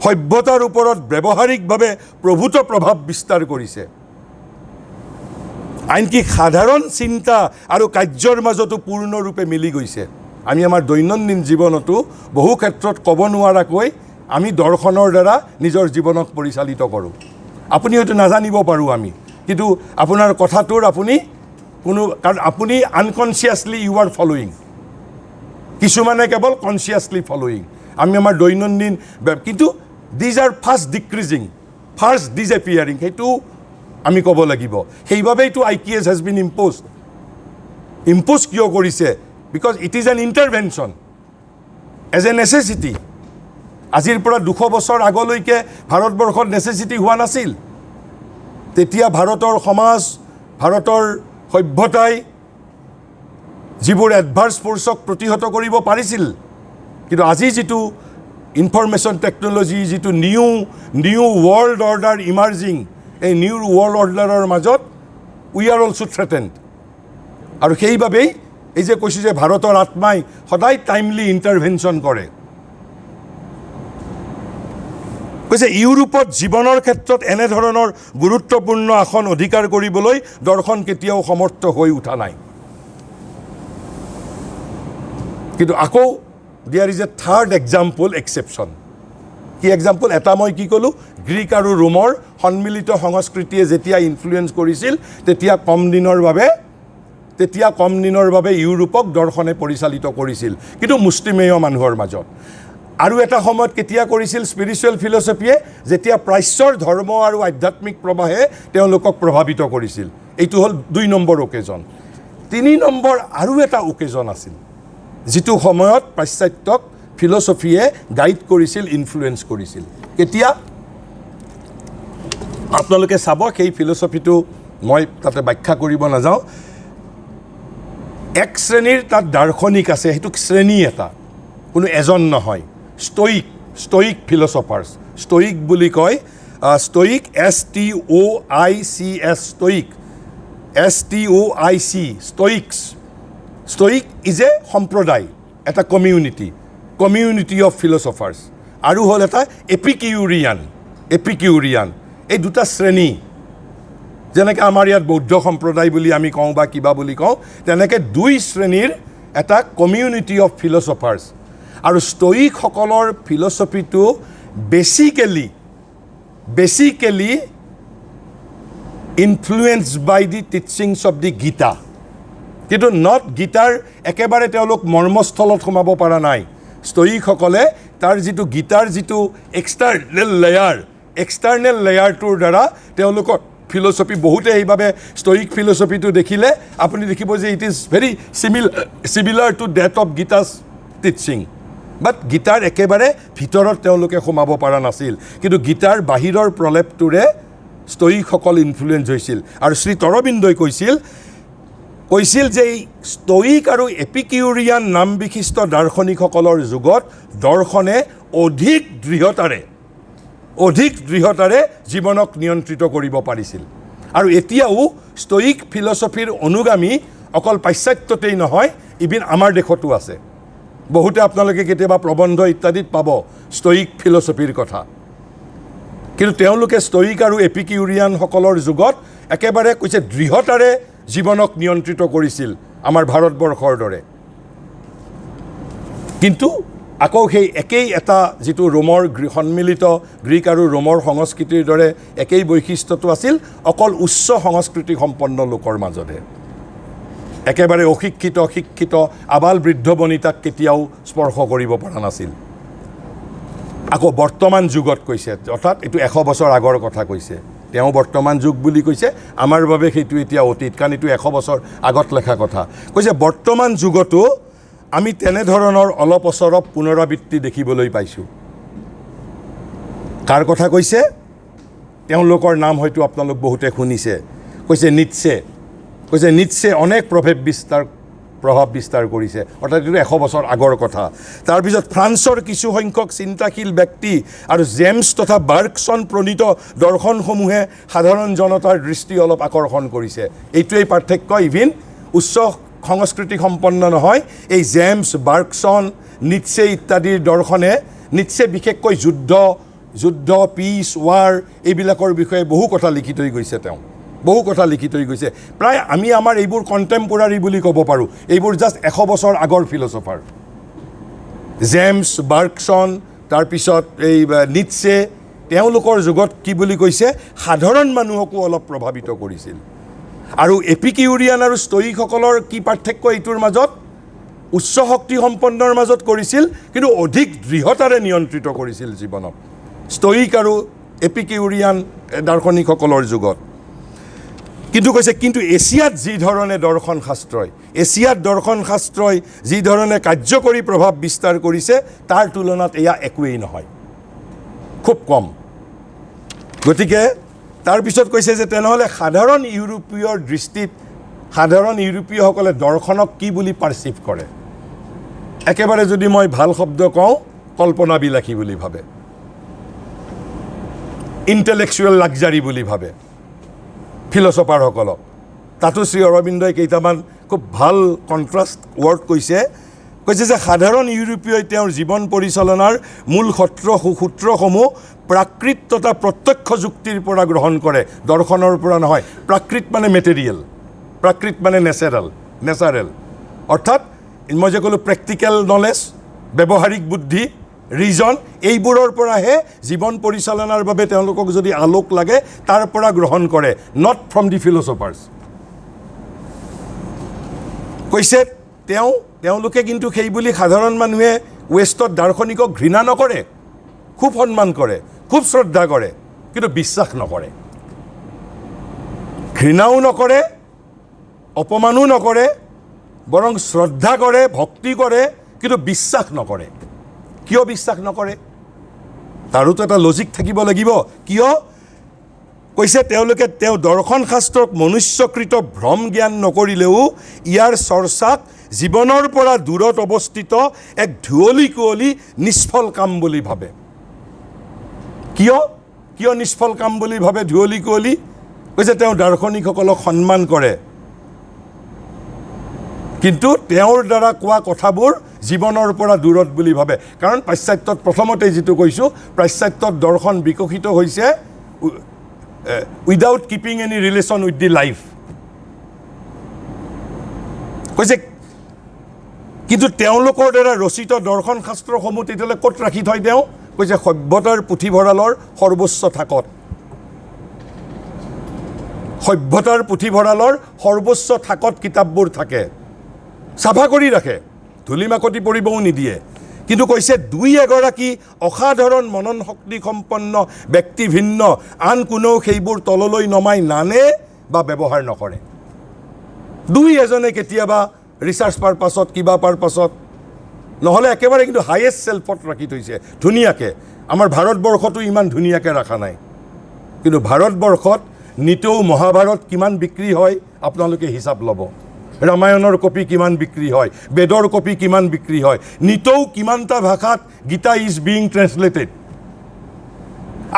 সভ্যতাৰ ওপৰত ব্যৱহাৰিকভাৱে প্ৰভূত প্ৰভাৱ বিস্তাৰ কৰিছে, আনকি সাধাৰণ চিন্তা আৰু কাৰ্যৰ মাজতো পূৰ্ণৰূপে মিলি গৈছে। আমি আমাৰ দৈনন্দিন জীৱনতো বহু ক্ষেত্ৰত ক'ব নোৱাৰাকৈ আমি দৰ্শনৰ দ্বাৰা নিজৰ জীৱনক পৰিচালিত কৰোঁ। আপুনি হয়তো নাজানিব পাৰোঁ আমি, কিন্তু আপোনাৰ কথাটোৰ আপুনি কাৰণ আপুনি আনকনচিয়াছলি ইউ আৰ ফলোয়িং, কিছুমানে কেৱল কনচিয়াছলি ফলোয়িং। আমি আমাৰ দৈনন্দিন, কিন্তু these are fast decreasing, first disappearing, সেইটো আমি ক'ব লাগিব। সেইবাবেইতো IPS হেজ বিন ইম্প'জ কিয় কৰিছে? Because it is an intervention as a necessity. আজিৰ পৰা 200 বছৰ আগলৈকে ভাৰতবৰ্ষত নেচেচিটি হোৱা নাছিল। তেতিয়া ভাৰতৰ সমাজ, ভাৰতৰ সভ্যতাই যিবোৰ এডভাৰ্ছ ফ'ৰ্চক প্ৰতিহত কৰিব পাৰিছিল, কিন্তু আজি যিটো ইনফৰমেশ্যন টেকন'লজি, যিটো নিউ ৱৰ্ল্ড অৰ্ডাৰ ইমাৰ্জিং, এই নিউ ৱৰ্ল্ড অৰ্ডাৰৰ মাজত উই আৰ অলছ' থ্ৰেটেণ্ড। আৰু সেইবাবেই এই যে কৈছোঁ যে ভাৰতৰ আত্মাই সদায় টাইমলি ইণ্টাৰভেনশ্যন কৰে। কৈছে ইউৰোপত জীৱনৰ ক্ষেত্ৰত এনেধৰণৰ গুৰুত্বপূৰ্ণ আসন অধিকাৰ কৰিবলৈ দৰ্শন কেতিয়াও সমৰ্থ হৈ উঠা নাই। কিন্তু আকৌ there is a third example, exception. কি এক্সাম্পল? এটা মই কি ক'লোঁ, গ্ৰীক আৰু ৰোমৰ সন্মিলিত সংস্কৃতিয়ে যেতিয়া ইনফ্লুৱেঞ্চ কৰিছিল, তেতিয়া কম দিনৰ বাবে ইউৰোপক দৰ্শনে পৰিচালিত কৰিছিল, কিন্তু মুষ্টিমেয় মানুহৰ মাজত। আৰু এটা সময়ত কেতিয়া কৰিছিল স্পিৰিচুৱেল ফিলচফিয়ে? যেতিয়া প্ৰাচ্যৰ ধৰ্ম আৰু আধ্যাত্মিক প্ৰবাহে তেওঁলোকক প্ৰভাৱিত কৰিছিল। এইটো হ'ল 2 নম্বৰ অকেজন। 3 নম্বৰ আৰু এটা অকেজন আছিল, যিটো সময়ত পাশ্চাত্যক ফিলচফিয়ে গাইড কৰিছিল, ইনফ্লুৱেঞ্চ কৰিছিল। কেতিয়া? আপোনালোকে চাব, সেই ফিলচফিটো মই তাতে ব্যাখ্যা কৰিব নাযাওঁ। এক শ্ৰেণীৰ তাত দাৰ্শনিক আছে, সেইটো শ্ৰেণী এটা, কোনো এজন নহয়। ষ্টয়িক ফিলচফাৰ্ছ, ষ্টয়িক বুলি কয়, Stoic STOICS, STOIC, Stoic is a সম্প্ৰদায়, এটা কমিউনিটি অফ ফিলচফাৰ্ছ। আৰু হ'ল এটা এপিকিউৰিয়ান। এই দুটা শ্ৰেণী, যেনেকৈ আমাৰ ইয়াত বৌদ্ধ সম্প্ৰদায় বুলি আমি কওঁ বা কিবা বুলি কওঁ, তেনেকৈ 2 শ্ৰেণীৰ এটা কমিউনিটি অফ ফিলচফাৰ্ছ। আৰু ষ্টয়িকসকলৰ ফিলচফিটো basically influence by the teachings of the Gita, কিন্তু নট গীতাৰ একেবাৰে তেওঁলোক মৰ্মস্থলত সোমাব পৰা নাই। ষ্টয়িকসকলে তাৰ যিটো গীতাৰ যিটো এক্সটাৰ্নেল লেয়াৰটোৰ দ্বাৰা তেওঁলোকৰ ফিলচফি, বহুতে সেইবাবে ষ্টয়িক ফিলচফিটো দেখিলে আপুনি দেখিব যে it is very similar to that of Gita's teaching. But গীতাৰ একেবাৰে ভিতৰত তেওঁলোকে সোমাব পৰা নাছিল, কিন্তু গীতাৰ বাহিৰৰ প্ৰলেপটোৰে ষ্টয়িকসকল ইনফ্লুৱেঞ্চ হৈছিল। আৰু শ্ৰী অৰবিন্দই কৈছিল যে এই ষ্টয়িক আৰু এপিকিউৰিয়ান নাম বিশিষ্ট দাৰ্শনিকসকলৰ যুগত দৰ্শনে অধিক দৃঢ়তাৰে জীৱনক নিয়ন্ত্ৰিত কৰিব পাৰিছিল। আৰু এতিয়াও ষ্টয়িক ফিলচফিৰ অনুগামী অকল পাশ্চাত্যতেই নহয়, ইভিন আমাৰ দেশতো আছে। বহুতে আপোনালোকে কেতিয়াবা প্ৰবন্ধ ইত্যাদিত পাব ষ্টয়িক ফিলচফিৰ কথা, কিন্তু তেওঁলোকে ষ্টয়িক আৰু এপিকিউৰিয়ানসকলৰ যুগত একেবাৰে কৈছে দৃঢ়তাৰে জীৱনক নিয়ন্ত্ৰিত কৰিছিল আমাৰ ভাৰতবৰ্ষৰ দৰে। কিন্তু আকৌ সেই একেই এটা যিটো ৰোমৰ সন্মিলিত গ্ৰীক আৰু ৰোমৰ সংস্কৃতিৰ দৰে একেই বৈশিষ্ট্যটো আছিল অকল উচ্চ সংস্কৃতি সম্পন্ন লোকৰ মাজতহে একেবাৰে অশিক্ষিত শিক্ষিত আবাল বৃদ্ধ বনিতাক কেতিয়াও স্পৰ্শ কৰিব পৰা নাছিল আকৌ বৰ্তমান যুগত কৈছে অৰ্থাৎ এইটো 100 বছৰ আগৰ কথা কৈছে তেওঁ বৰ্তমান যুগ বুলি কৈছে আমাৰ বাবে সেইটো এতিয়া অতীত কাৰণ এইটো 100 বছৰ আগত লেখা কথা কৈছে বৰ্তমান যুগতো আমি তেনেধৰণৰ অলপ অচৰপ পুনৰাবৃত্তি দেখিবলৈ পাইছোঁ কাৰ কথা কৈছে তেওঁলোকৰ নাম হয়তো আপোনালোক বহুতে শুনিছে কৈছে নিটছে অনেক প্ৰভাৱ বিস্তাৰ কৰিছে অৰ্থাৎ এইটো 100 বছৰ আগৰ কথা তাৰপিছত ফ্ৰান্সৰ কিছু সংখ্যক চিন্তাশীল ব্যক্তি আৰু জেমছ তথা বাৰ্কছন প্ৰণীত দৰ্শনসমূহে সাধাৰণ জনতাৰ দৃষ্টি অলপ আকৰ্ষণ কৰিছে এইটোৱেই পাৰ্থক্য ইভিন উচ্চ সংস্কৃতি সম্পন্ন নহয় এই জেমছ বাৰ্কছন নিটছে ইত্যাদিৰ দৰ্শনে নিটছে বিশেষকৈ যুদ্ধ পিচ ৱাৰ এইবিলাকৰ বিষয়ে বহু কথা লিখি থৈ গৈছে তেওঁ বহু কথা লিখি থৈ গৈছে প্ৰায় আমি আমাৰ এইবোৰ কণ্টেম্পৰাৰী বুলি ক'ব পাৰোঁ এইবোৰ জাষ্ট 100 বছৰ আগৰ ফিলচফাৰ জেমছ বাৰ্কছন তাৰপিছত এই নিটছে তেওঁলোকৰ যুগত কি বুলি কৈছে সাধাৰণ মানুহকো অলপ প্ৰভাৱিত কৰিছিল আৰু এপিকিউৰিয়ান আৰু ষ্টয়িকসকলৰ কি পাৰ্থক্য এইটোৰ মাজত উচ্চ শক্তি সম্পন্নৰ মাজত কৰিছিল কিন্তু অধিক দৃঢ়তাৰে নিয়ন্ত্ৰিত কৰিছিল জীৱনক ষ্টয়িক আৰু এপিকিউৰিয়ান দাৰ্শনিকসকলৰ যুগত কিন্তু কৈছে কিন্তু এছিয়াত যি ধৰণে দৰ্শন শাস্ত্ৰই যি ধৰণে কাৰ্যকৰী প্ৰভাৱ বিস্তাৰ কৰিছে তাৰ তুলনাত এয়া একোৱেই নহয় খুব কম গতিকে তাৰপিছত কৈছে যে তেনেহ'লে সাধাৰণ ইউৰোপীয়ৰ দৃষ্টিত সাধাৰণ ইউৰোপীয়সকলে দৰ্শনক কি বুলি পাৰ্চিভ কৰে একেবাৰে যদি মই ভাল শব্দ কওঁ কল্পনাবিলাসী বুলি ভাবে ইণ্টেলেকচুৱেল লাক্সাৰী বুলি ভাবে ফিলচফাৰসকলক তাতো শ্ৰী অৰবিন্দই কেইটামান খুব ভাল কণ্ট্ৰাষ্ট ৱৰ্ড কৈছে যে সাধাৰণ ইউৰোপীয়ই তেওঁৰ জীৱন পৰিচালনাৰ মূল সূত্ৰসমূহ প্ৰাকৃত তথা প্ৰত্যক্ষ যুক্তিৰ পৰা গ্ৰহণ কৰে দৰ্শনৰ পৰা নহয় প্ৰাকৃত মানে মেটেৰিয়েল প্ৰাকৃত মানে নেচাৰেল অৰ্থাৎ মই যে ক'লোঁ প্ৰেক্টিকেল নলেজ ব্যৱহাৰিক বুদ্ধি ৰিজন এইবোৰৰ পৰাহে জীৱন পৰিচালনাৰ বাবে তেওঁলোকক যদি আলোক লাগে তাৰ পৰা গ্ৰহণ কৰে নট ফ্ৰম দি ফিলচফাৰ্ছ কৈছে তেওঁলোকে কিন্তু সেই বুলি সাধাৰণ মানুহে ৱেষ্টত দাৰ্শনিকক ঘৃণা নকৰে খুব সন্মান কৰে খুব শ্ৰদ্ধা কৰে কিন্তু বিশ্বাস নকৰে ঘৃণাও নকৰে অপমানো নকৰে বৰং শ্ৰদ্ধা কৰে ভক্তি কৰে কিন্তু বিশ্বাস নকৰে কিয় বিশ্বাস নকৰে তাৰোতো এটা লজিক থাকিব লাগিব কিয় কৈছে তেওঁলোকে দৰ্শন শাস্ত্ৰক মনুষ্যকৃত ভ্ৰম জ্ঞান নকৰিলেও ইয়াৰ চৰ্চাক জীৱনৰ পৰা দূৰত অৱস্থিত এক ধুঁৱলি কুঁৱলী নিষ্ফল কাম বুলি ভাবে কিয় নিষ্ফল কাম বুলি ভাবে ধুঁৱলি কুঁৱলী কৈছে তেওঁ দাৰ্শনিকসকলক সন্মান কৰে কিন্তু তেওঁৰ দ্বাৰা কোৱা কথাবোৰ জীৱনৰ পৰা দূৰত বুলি ভাবে কাৰণ পাশ্চাত্যত প্ৰথমতে যিটো কৈছোঁ পাশ্চাত্যত দৰ্শন বিকশিত হৈছে without keeping any relation with the life কৈছে কিন্তু তেওঁলোকৰ দ্বাৰা ৰচিত দৰ্শন শাস্ত্ৰসমূহ তেতিয়াহ'লে ক'ত ৰাখি থয় তেওঁ কৈছে সভ্যতাৰ পুথিভঁৰালৰ সৰ্বোচ্চ থাকত কিতাপবোৰ থাকে চাফা কৰি ৰাখে ধূলি মাকতি পৰিবও নিদিয়ে কিন্তু কৈছে দুই এগৰাকী অসাধাৰণ মনন শক্তি সম্পন্ন ব্যক্তি ভিন্ন আন কোনেও সেইবোৰ তললৈ নমাই নানে বা ব্যৱহাৰ নকৰে দুই এজনে কেতিয়াবা ৰিচাৰ্চ পাৰপাছত কিবা পাৰপাছত নহ'লে একেবাৰে কিন্তু হাইয়েষ্ট চেল্ফত ৰাখি থৈছে ধুনীয়াকৈ আমাৰ ভাৰতবৰ্ষতো ইমান ধুনীয়াকৈ ৰখা নাই কিন্তু ভাৰতবৰ্ষত নিতৌ মহাভাৰত কিমান বিক্ৰী হয় আপোনালোকে হিচাপ ল'ব ৰামায়ণৰ কপি কিমান বিক্ৰী হয় বেদৰ কপি কিমান বিক্ৰী হয় নিতৌ কিমানটা ভাষাত গীতা ইজ বিং ট্ৰেন্সলেটেড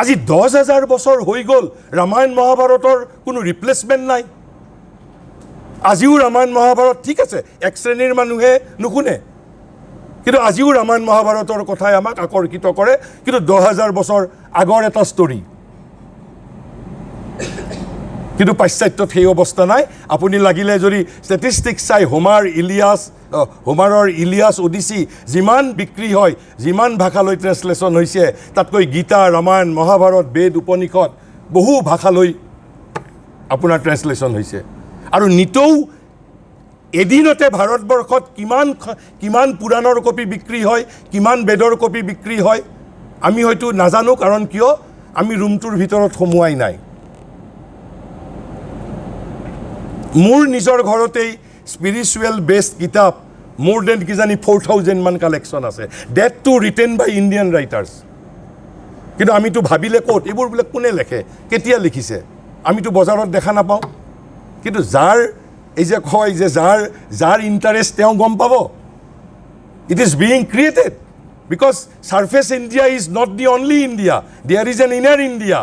আজি 10,000 বছৰ হৈ গ'ল ৰামায়ণ মহাভাৰতৰ কোনো ৰিপ্লেচমেণ্ট নাই আজিও ৰামায়ণ মহাভাৰত ঠিক আছে এক শ্ৰেণীৰ মানুহে নুশুনে কিন্তু আজিও ৰামায়ণ মহাভাৰতৰ কথাই আমাক আকৰ্ষিত কৰে কিন্তু 10,000 বছৰ আগৰ এটা ষ্টৰী কিন্তু পাশ্চাত্যত সেই অৱস্থা নাই আপুনি লাগিলে যদি ষ্টেটিষ্টিক্স চাই হোমাৰ ইলিয়াছ হোমাৰৰ ইলিয়াছ ওডিচি যিমান বিক্ৰী হয়, যিমান ভাষালৈ ট্ৰেন্সলেশ্যন হৈছে, তাতকৈ গীতা, ৰামায়ণ, মহাভাৰত, বেদ, উপনিষদ বহু ভাষালৈ আপোনাৰ ট্ৰেন্সলেশ্যন হৈছে। আৰু নিতৌ এদিনতে ভাৰতবৰ্ষত কিমান পুৰাণৰ কপি বিক্ৰী হয়, কিমান বেদৰ কপি বিক্ৰী হয়, আমি হয়তো নাজানো। কাৰণ কিয়? আমি ৰুমটোৰ ভিতৰত সোমোৱাই নাই। মোৰ নিজৰ ঘৰতেই স্পিৰিচুৱেল বেছড কিতাপ মোৰ দেন কিজানি 4000 মান কালেকশ্যন আছে, ডেট টু ৰিটেন বাই ইণ্ডিয়ান ৰাইটাৰ্ছ। কিন্তু আমিতো ভাবিলে ক'ত এইবোৰ বোলে কোনে লেখে, কেতিয়া লিখিছে, আমিতো বজাৰত দেখা নাপাওঁ। কিন্তু যাৰ এই যে কয় যে যাৰ ইণ্টাৰেষ্ট তেওঁ গম পাব। It is being created because surface India is not the only India, there is an inner India,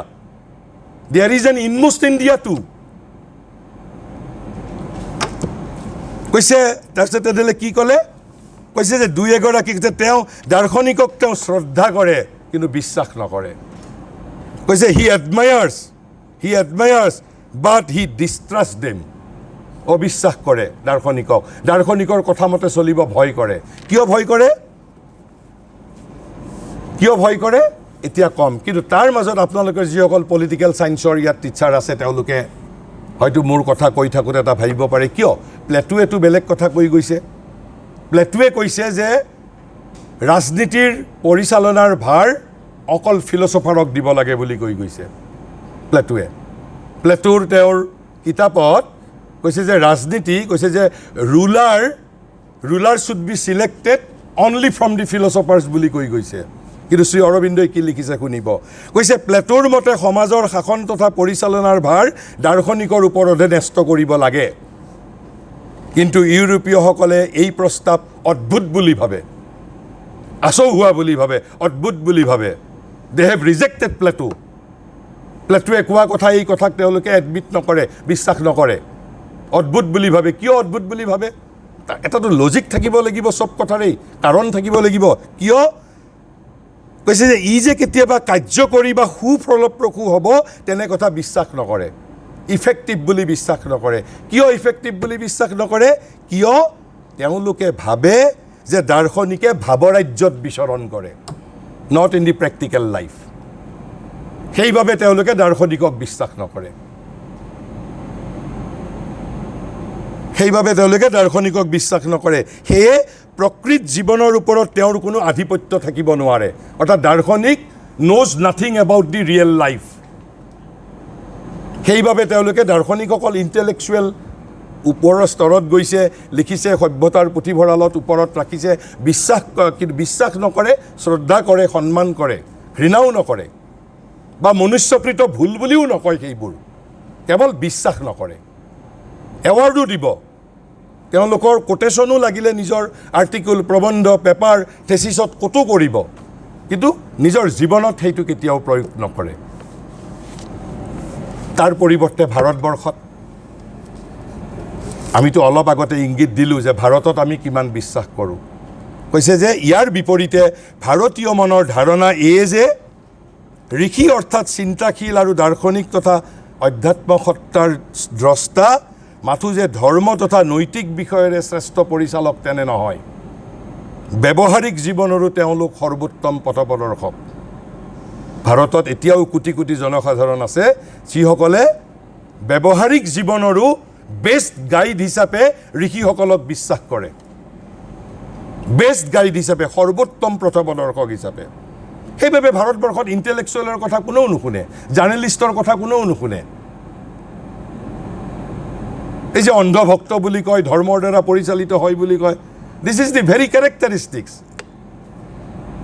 there is an inmost India too. কৈছে তাৰপিছত তেতিয়াহ'লে কি ক'লে? কৈছে যে দুই এগৰাকীক যে তেওঁ দাৰ্শনিকক তেওঁ শ্ৰদ্ধা কৰে কিন্তু বিশ্বাস নকৰে। কৈছে হি এডমায়াৰ্ছ বাট হি ডিষ্ট্ৰাষ্ট দেম। অবিশ্বাস কৰে দাৰ্শনিকক, দাৰ্শনিকৰ কথা মতে চলিব ভয় কৰে। কিয় ভয় কৰে? কিয় ভয় কৰে এতিয়া কম। কিন্তু তাৰ মাজত আপোনালোকৰ যিসকল পলিটিকেল ছায়েন্সৰ ইয়াত টিচাৰ আছে, তেওঁলোকে হয়তো মোৰ কথা কৈ থাকোঁতে এটা ভাবিব পাৰে, কিয় প্লেটোৱেতো বেলেগ কথা কৈ গৈছে। প্লেটোৱে কৈছে যে ৰাজনীতিৰ পৰিচালনাৰ ভাৰ অকল ফিলচফাৰক দিব লাগে বুলি কৈ গৈছে প্লেটোৱে। প্লেটোৰ তেওঁৰ কিতাপত কৈছে যে ৰাজনীতি, কৈছে যে ruler should be selected only from the philosophers বুলি কৈ গৈছে। কিন্তু শ্ৰী অৰবিন্দই কি লিখিছে শুনিব। কৈছে প্লেটোৰ মতে সমাজৰ শাসন তথা পৰিচালনাৰ ভাৰ দাৰ্শনিকৰ ওপৰতহে ন্যস্ত কৰিব লাগে। কিন্তু ইউৰোপীয়সকলে এই প্ৰস্তাৱ অদ্ভুত বুলি ভাবে, আচহুৱা বুলি ভাবে, অদ্ভুত বুলি ভাবে। They have rejected Plato. প্লেটোৱে কোৱা কথা, এই কথাক তেওঁলোকে এডমিট নকৰে, বিশ্বাস নকৰে, অদ্ভুত বুলি ভাবে। কিয় অদ্ভুত বুলি ভাবে? এটাতো লজিক থাকিব লাগিব, চব কথাৰেই কাৰণ থাকিব লাগিব। কিয়? কৈছে যে ই যে কেতিয়াবা কাৰ্যকৰী বা সুফলপ্ৰসূ হ'ব তেনে কথা বিশ্বাস নকৰে, ইফেক্টিভ বুলি বিশ্বাস নকৰে। কিয় ইফেক্টিভ বুলি বিশ্বাস নকৰে? কিয়? তেওঁলোকে ভাবে যে দাৰ্শনিকে ভাৱৰাজ্যত বিচৰণ কৰে, not in the practical life. সেইবাবে তেওঁলোকে দাৰ্শনিকক বিশ্বাস নকৰে, সেইবাবে তেওঁলোকে দাৰ্শনিকক বিশ্বাস নকৰে। সেয়ে প্ৰকৃত জীৱনৰ ওপৰত তেওঁৰ কোনো আধিপত্য থাকিব নোৱাৰে। অৰ্থাৎ দাৰ্শনিক knows nothing about the real life. সেইবাবে তেওঁলোকে দাৰ্শনিক অকল ইণ্টেলেকচুৱেল ওপৰৰ স্তৰত গৈছে, লিখিছে, সভ্যতাৰ পুথিভঁৰালত ওপৰত ৰাখিছে, কিন্তু বিশ্বাস নকৰে, শ্ৰদ্ধা কৰে, সন্মান কৰে, ঘৃণাও নকৰে, বা মনুষ্যকৃত ভুল বুলিও নকয়। সেইবোৰ কেৱল বিশ্বাস নকৰে। এৱাৰ্ডো দিব, তেওঁলোকৰ কোটেশ্যনো লাগিলে নিজৰ আৰ্টিকল, প্ৰবন্ধ, পেপাৰ, থেচিছত ক'তো কৰিব, কিন্তু নিজৰ জীৱনত সেইটো কেতিয়াও প্ৰয়োগ নকৰে। তাৰ পৰিৱৰ্তে ভাৰতবৰ্ষত আমিতো অলপ আগতে ইংগিত দিলোঁ যে ভাৰতত আমি কিমান বিশ্বাস কৰোঁ। কৈছে যে ইয়াৰ বিপৰীতে ভাৰতীয় মনৰ ধাৰণা এই যে ঋষি অৰ্থাৎ চিন্তাশীল আৰু দাৰ্শনিক তথা অধ্যাত্ম সত্তাৰ দ্ৰষ্টা মাথো যে ধৰ্ম তথা নৈতিক বিষয়েৰে শ্ৰেষ্ঠ পৰিচালক তেনে নহয়, ব্যৱহাৰিক জীৱনৰো তেওঁলোক সৰ্বোত্তম পথপ্ৰদৰ্শক। ভাৰতত এতিয়াও কোটি কোটি জনসাধাৰণ আছে যিসকলে ব্যৱহাৰিক জীৱনৰো বেষ্ট গাইড হিচাপে ঋষিসকলক বিশ্বাস কৰে, বেষ্ট গাইড হিচাপে, সৰ্বোত্তম পথপ্ৰদৰ্শক হিচাপে। সেইবাবে ভাৰতবৰ্ষত ইণ্টেলেকচুৱেলৰ কথা কোনেও নুশুনে, জাৰ্নেলিষ্টৰ কথা কোনেও নুশুনে। এই যে অন্ধভক্ত বুলি কয়, ধৰ্মৰ দ্বাৰা পৰিচালিত হয় বুলি কয়, দিছ ইজ দি ভেৰি কেৰেক্টাৰিষ্টিক্স।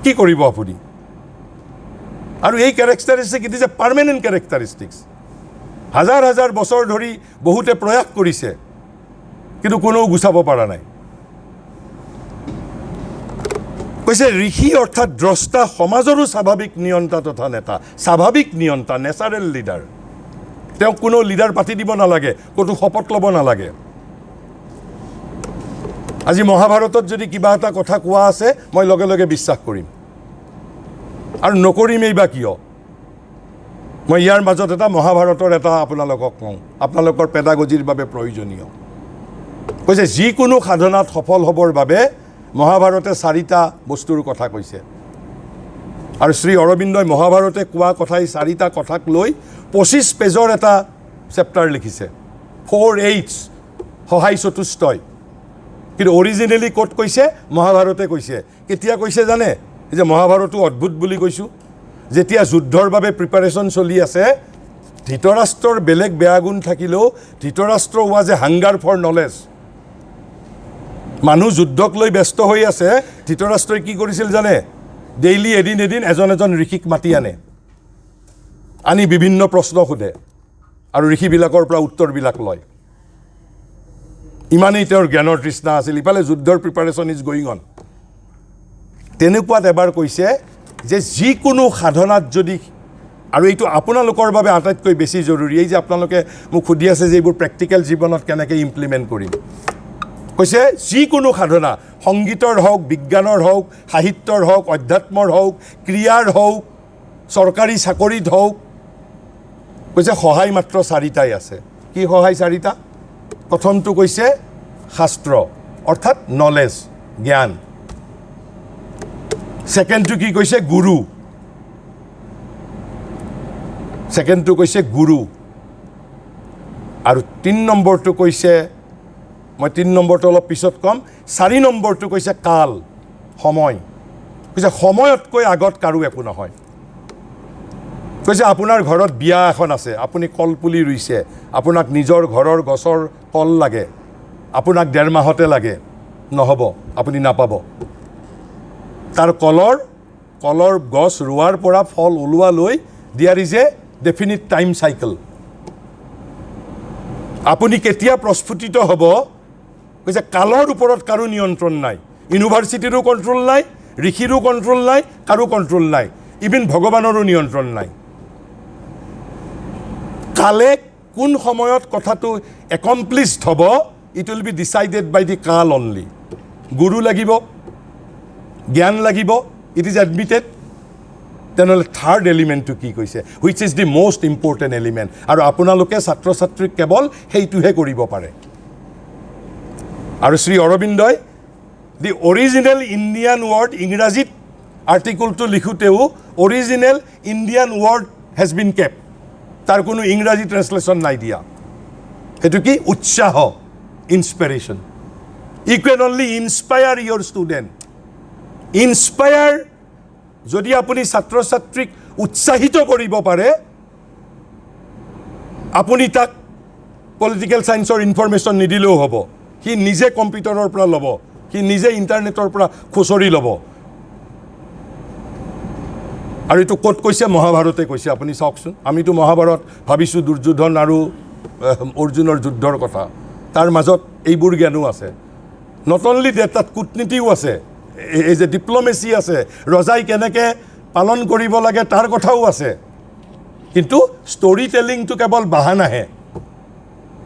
কি কৰিব আপুনি? আৰু এই characteristic it is A permanent characteristics. হাজাৰ হাজাৰ বছৰ ধৰি বহুতে প্ৰয়াস কৰিছে, কিন্তু কোনেও গুচাব পৰা নাই। কৈছে ঋষি অৰ্থাৎ দ্ৰষ্টা সমাজৰো স্বাভাৱিক নিয়ন্তা তথা নেতা, স্বাভাৱিক নিয়ন্তা, নেচাৰেল লিডাৰ। তেওঁক কোনো লিডাৰ পাতি দিব নালাগে, ক'তো শপত ল'ব নালাগে। আজি মহাভাৰতত যদি কিবা এটা কথা কোৱা আছে, মই লগে লগে বিশ্বাস কৰিম, আৰু নকৰিমেই বা কিয়। মই ইয়াৰ মাজত এটা মহাভাৰতৰ এটা আপোনালোকক কওঁ, আপোনালোকৰ পেডাগজিৰ বাবে প্ৰয়োজনীয়। কৈছে যিকোনো সাধনাত সফল হ'বৰ বাবে মহাভাৰতে 4টা বস্তুৰ কথা কৈছে আৰু শ্ৰী অৰবিন্দই মহাভাৰতে কোৱা কথাই 4টা কথাক লৈ 25 পেজৰ এটা চেপ্টাৰ লিখিছে 4H's সহায় চতুষ্টয় কিন্তু অৰিজিনেলি ক'ত কৈছে মহাভাৰতে কৈছে কেতিয়া কৈছে জানে যে মহাভাৰতো অদ্ভুত বুলি কৈছো যেতিয়া যুদ্ধৰ বাবে প্ৰিপাৰেচন চলি আছে ধৃতৰাষ্ট্ৰৰ বেলেগ বেয়া গুণ থাকিলেও ধৃতৰাষ্ট্ৰ ওয়াজ এ হাংগাৰ ফৰ নলেজ মানুহ যুদ্ধক লৈ ব্যস্ত হৈ আছে ধৃতৰাষ্ট্ৰই কি কৰিছিল জানে ডেইলি এদিন এজন ঋষিক মাতি আনি বিভিন্ন প্ৰশ্ন সোধে আৰু ঋষিবিলাকৰ পৰা উত্তৰবিলাক লয় ইমানেই তেওঁৰ জ্ঞানৰ তৃষ্ণা আছিল ইফালে যুদ্ধৰ প্ৰিপাৰেচন ইজ গোয়িং অন তেনেকুৱাত এবাৰ কৈছে যে যিকোনো সাধনাত যদি আৰু এইটো আপোনালোকৰ বাবে আটাইতকৈ বেছি জৰুৰী এই যে আপোনালোকে মোক সুধি আছে যে এইবোৰ প্ৰেক্টিকেল জীৱনত কেনেকৈ ইমপ্লিমেণ্ট কৰিম কৈছে যিকোনো সাধনা সংগীতৰ হওক বিজ্ঞানৰ হওক সাহিত্যৰ হওক অধ্যাত্মৰ হওক ক্ৰিয়াৰ হওক চৰকাৰী চাকৰিত হওক কৈছে সহায় মাত্ৰ 4টাই আছে কি সহায় 4টা প্ৰথমটো কৈছে শাস্ত্ৰ অৰ্থাৎ নলেজ জ্ঞান সেকেন্ডটো কি কৈছে গুৰু আৰু 3 নম্বৰটো কৈছে মই 3 নম্বৰটো অলপ পিছত কম 4 নম্বৰটো কৈছে কাল সময় কৈছে সময়তকৈ আগত কাৰো একো নহয় কৈছে আপোনাৰ ঘৰত বিয়া এখন আছে আপুনি কলপুলি ৰুইছে আপোনাক নিজৰ ঘৰৰ গছৰ কল লাগে আপোনাক 1.5 মাহতে লাগে নহব আপুনি নাপাব তাৰ কলৰ গছ ৰুৱাৰ পৰা ফল ওলোৱা লৈ there is a definite time cycle আপুনি কেতিয়া প্ৰস্ফুটিত হ'ব কৈছে কালৰ ওপৰত কাৰো নিয়ন্ত্ৰণ নাই ইউনিভাৰ্চিটিৰো কন্ট্ৰোল নাই ঋষিৰো কন্ট্ৰোল নাই কাৰো কন্ট্ৰোল নাই ইভেন ভগৱানৰো নিয়ন্ত্ৰণ নাই কালে কোন সময়ত কথাটো একমপ্লিশড হ'ব it will be decided by the kaal only গুৰু লাগিব জ্ঞান লাগিব ইট ইজ এডমিটেড তেনেহ'লে থাৰ্ড এলিমেণ্টটো কি কৈছে which is the most important element আৰু আপোনালোকে ছাত্ৰ ছাত্ৰীক কেৱল সেইটোহে কৰিব পাৰে আৰু শ্ৰী অৰবিন্দই দি অৰিজিনেল ইণ্ডিয়ান ৱৰ্ড ইংৰাজীত আৰ্টিকলটো লিখোঁতেও original Indian word has been kept তাৰ কোনো ইংৰাজী ট্ৰান্সলেশ্যন নাই দিয়া সেইটো কি উৎসাহ inspiration you can only inspire your student inspire যদি আপুনি ছাত্ৰ ছাত্ৰীক উৎসাহিত কৰিব পাৰে আপুনি তাক পলিটিকেল সায়েন্সৰ ইনফৰমেশ্যন নিদিলেও হ'ব সি নিজে কম্পিউটাৰৰ পৰা ল'ব সি নিজে ইণ্টাৰনেটৰ পৰা খুচৰি ল'ব আৰু এইটো ক'ত কৈছে মহাভাৰতে কৈছে আপুনি চাওকচোন আমিতো মহাভাৰত ভাবিছোঁ দুৰ্যোধন আৰু অৰ্জুনৰ যুদ্ধৰ কথা তাৰ মাজত এইবোৰ জ্ঞানো আছে নট অনলি ডেট তাত কূটনীতিও আছে এই যে ডিপ্ল'মেচি আছে ৰজাই কেনেকৈ পালন কৰিব লাগে তাৰ কথাও আছে কিন্তু ষ্টৰি টেলিংটো কেৱল বাহানাহে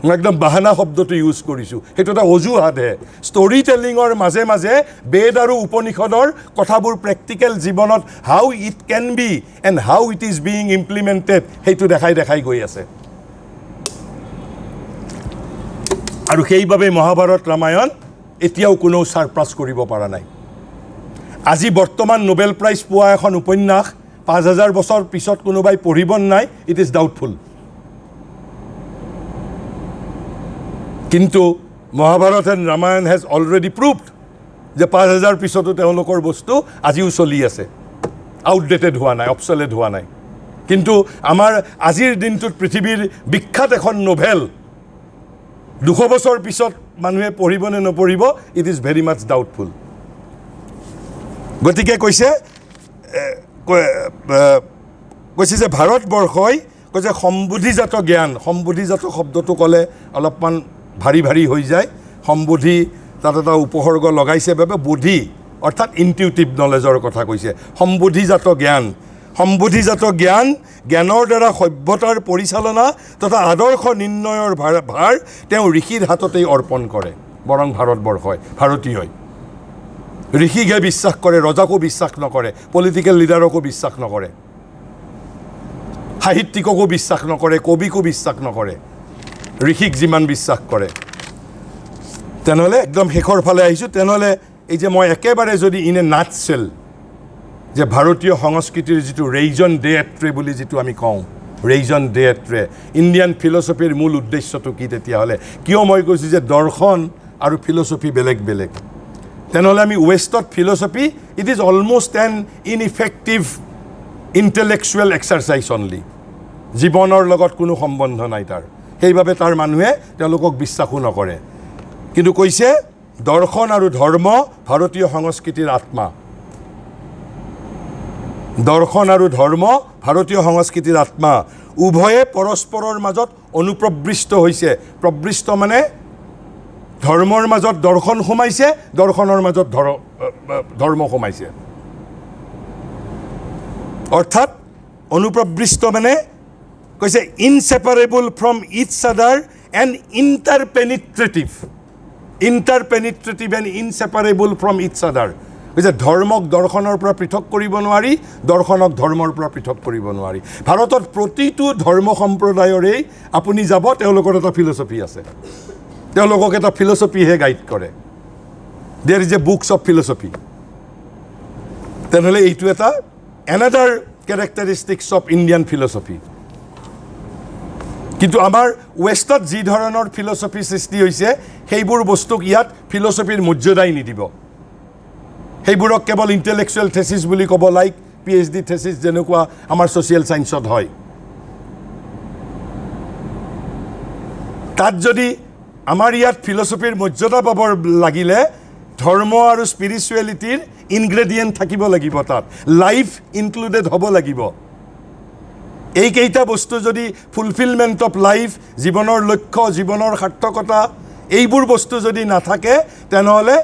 মই একদম বাহানা শব্দটো ইউজ কৰিছোঁ সেইটো এটা অজুহাতহে ষ্টৰি টেলিঙৰ মাজে মাজে বেদ আৰু উপনিষদৰ কথাবোৰ প্ৰেক্টিকেল জীৱনত how it can be and how it is being implemented সেইটো দেখাই গৈ আছে আৰু সেইবাবে মহাভাৰত ৰামায়ণ এতিয়াও কোনেও ছাৰপাছ কৰিব পৰা নাই আজি বৰ্তমান নোবেল প্ৰাইজ পোৱা এখন উপন্যাস 5000 বছৰ পিছত কোনোবাই পঢ়িব নাই ইট ইজ ডাউটফুল কিন্তু Mahabharata and Ramayana has already proved যে 5000 পিছতো তেওঁলোকৰ বস্তু আজিও চলি আছে আউটডেটেড হোৱা নাই অবছলেট হোৱা নাই কিন্তু আমাৰ আজিৰ দিনটোত পৃথিৱীৰ বিখ্যাত এখন নোভেল 200 বছৰ পিছত মানুহে পঢ়িব নে নপঢ়িব it is very much doubtful গতিকে কৈছে যে ভাৰতবৰ্ষই কৈছে সম্বোধিজাত জ্ঞান সম্বোধিজাত শব্দটো ক'লে অলপমান ভাৰী হৈ যায় সম্বোধি তাত এটা উপসৰ্গ লগাইছে বাবে বোধি অৰ্থাৎ ইনটিউটিভ নলেজৰ কথা কৈছে সম্বোধিজাত জ্ঞান জ্ঞানৰ দ্বাৰা সভ্যতাৰ পৰিচালনা তথা আদৰ্শ নিৰ্ণয়ৰ ভাৰ তেওঁ ঋষিৰ হাততেই অৰ্পণ কৰে বৰং ভাৰতবৰ্ষই ভাৰতীয়ই ঋষিকহে বিশ্বাস কৰে ৰজাকো বিশ্বাস নকৰে পলিটিকেল লিডাৰকো বিশ্বাস নকৰে সাহিত্যিককো বিশ্বাস নকৰে কবিকো বিশ্বাস নকৰে ঋষিক যিমান বিশ্বাস কৰে তেনেহ'লে একদম শেষৰ ফালে আহিছোঁ। তেনেহ'লে এই যে মই একেবাৰে যদি ইন এ নাটছেল যে ভাৰতীয় সংস্কৃতিৰ যিটো ৰেইজন ডে এট্ৰে বুলি যিটো আমি কওঁ, ৰেইজন ডে এট্ৰে, ইণ্ডিয়ান ফিলচফিৰ মূল উদ্দেশ্যটো কি তেতিয়াহ'লে? কিয় মই কৈছোঁ যে দৰ্শন আৰু ফিলচফি বেলেগ বেলেগ? তেনেহ'লে আমি ৱেষ্টত philosophy it is almost an ineffective intellectual exercise only, জীৱনৰ লগত কোনো সম্বন্ধ নাই তাৰ, সেইবাবে তাৰ মানুহে তেওঁলোকক বিশ্বাসো নকৰে। কিন্তু কৈছে দৰ্শন আৰু ধৰ্ম ভাৰতীয় সংস্কৃতিৰ আত্মা, দৰ্শন আৰু ধৰ্ম ভাৰতীয় সংস্কৃতিৰ আত্মা, উভয়ে পৰস্পৰৰ মাজত অনুপ্ৰবৃষ্ট হৈছে। প্ৰবৃষ্ট মানে ধৰ্মৰ মাজত দৰ্শন সোমাইছে, দৰ্শনৰ মাজত ধৰ্ম সোমাইছে। অৰ্থাৎ অনুপ্ৰবৃষ্ট মানে কৈছে ইনছেপাৰেবল ফ্ৰম ইটছ আদাৰ এণ্ড ইণ্টাৰপেনিট্ৰেটিভ এণ্ড ইনছেপাৰেবল ফ্ৰম ইটছ আদাৰ। কৈছে ধৰ্মক দৰ্শনৰ পৰা পৃথক কৰিব নোৱাৰি, দৰ্শনক ধৰ্মৰ পৰা পৃথক কৰিব নোৱাৰি। ভাৰতত প্ৰতিটো ধৰ্ম সম্প্ৰদায়ৰেই আপুনি যাব, তেওঁলোকৰ এটা ফিলচফি আছে, তেওঁলোকক এটা ফিলচফিহে গাইড কৰে। There is a books of philosophy. তেনেহ'লে এইটো এটা another characteristics of Indian philosophy. কিন্তু আমাৰ ৱেষ্টত যি ধৰণৰ ফিলচফি সৃষ্টি হৈছে সেইবোৰ বস্তুক ইয়াত ফিলচফিৰ মৰ্যাদাই নিদিব, সেইবোৰক কেৱল ইণ্টেলেকচুৱেল থেচিছ বুলি ক'ব, লাইক PhD থেচিছ যেনেকুৱা আমাৰ ছ'চিয়েল ছায়েন্সত হয়। তাত যদি আমাৰ ইয়াত ফিলচফিৰ মৰ্যাদা পাব লাগিলে ধৰ্ম আৰু স্পিৰিচুৱেলিটিৰ ইনগ্ৰেডিয়েণ্ট থাকিব লাগিব, তাত লাইফ ইনক্লুডেড হ'ব লাগিব। এইকেইটা বস্তু যদি ফুলফিলমেণ্ট অফ লাইফ, জীৱনৰ লক্ষ্য, জীৱনৰ সাৰ্থকতা, এইবোৰ বস্তু যদি নাথাকে তেনেহ'লে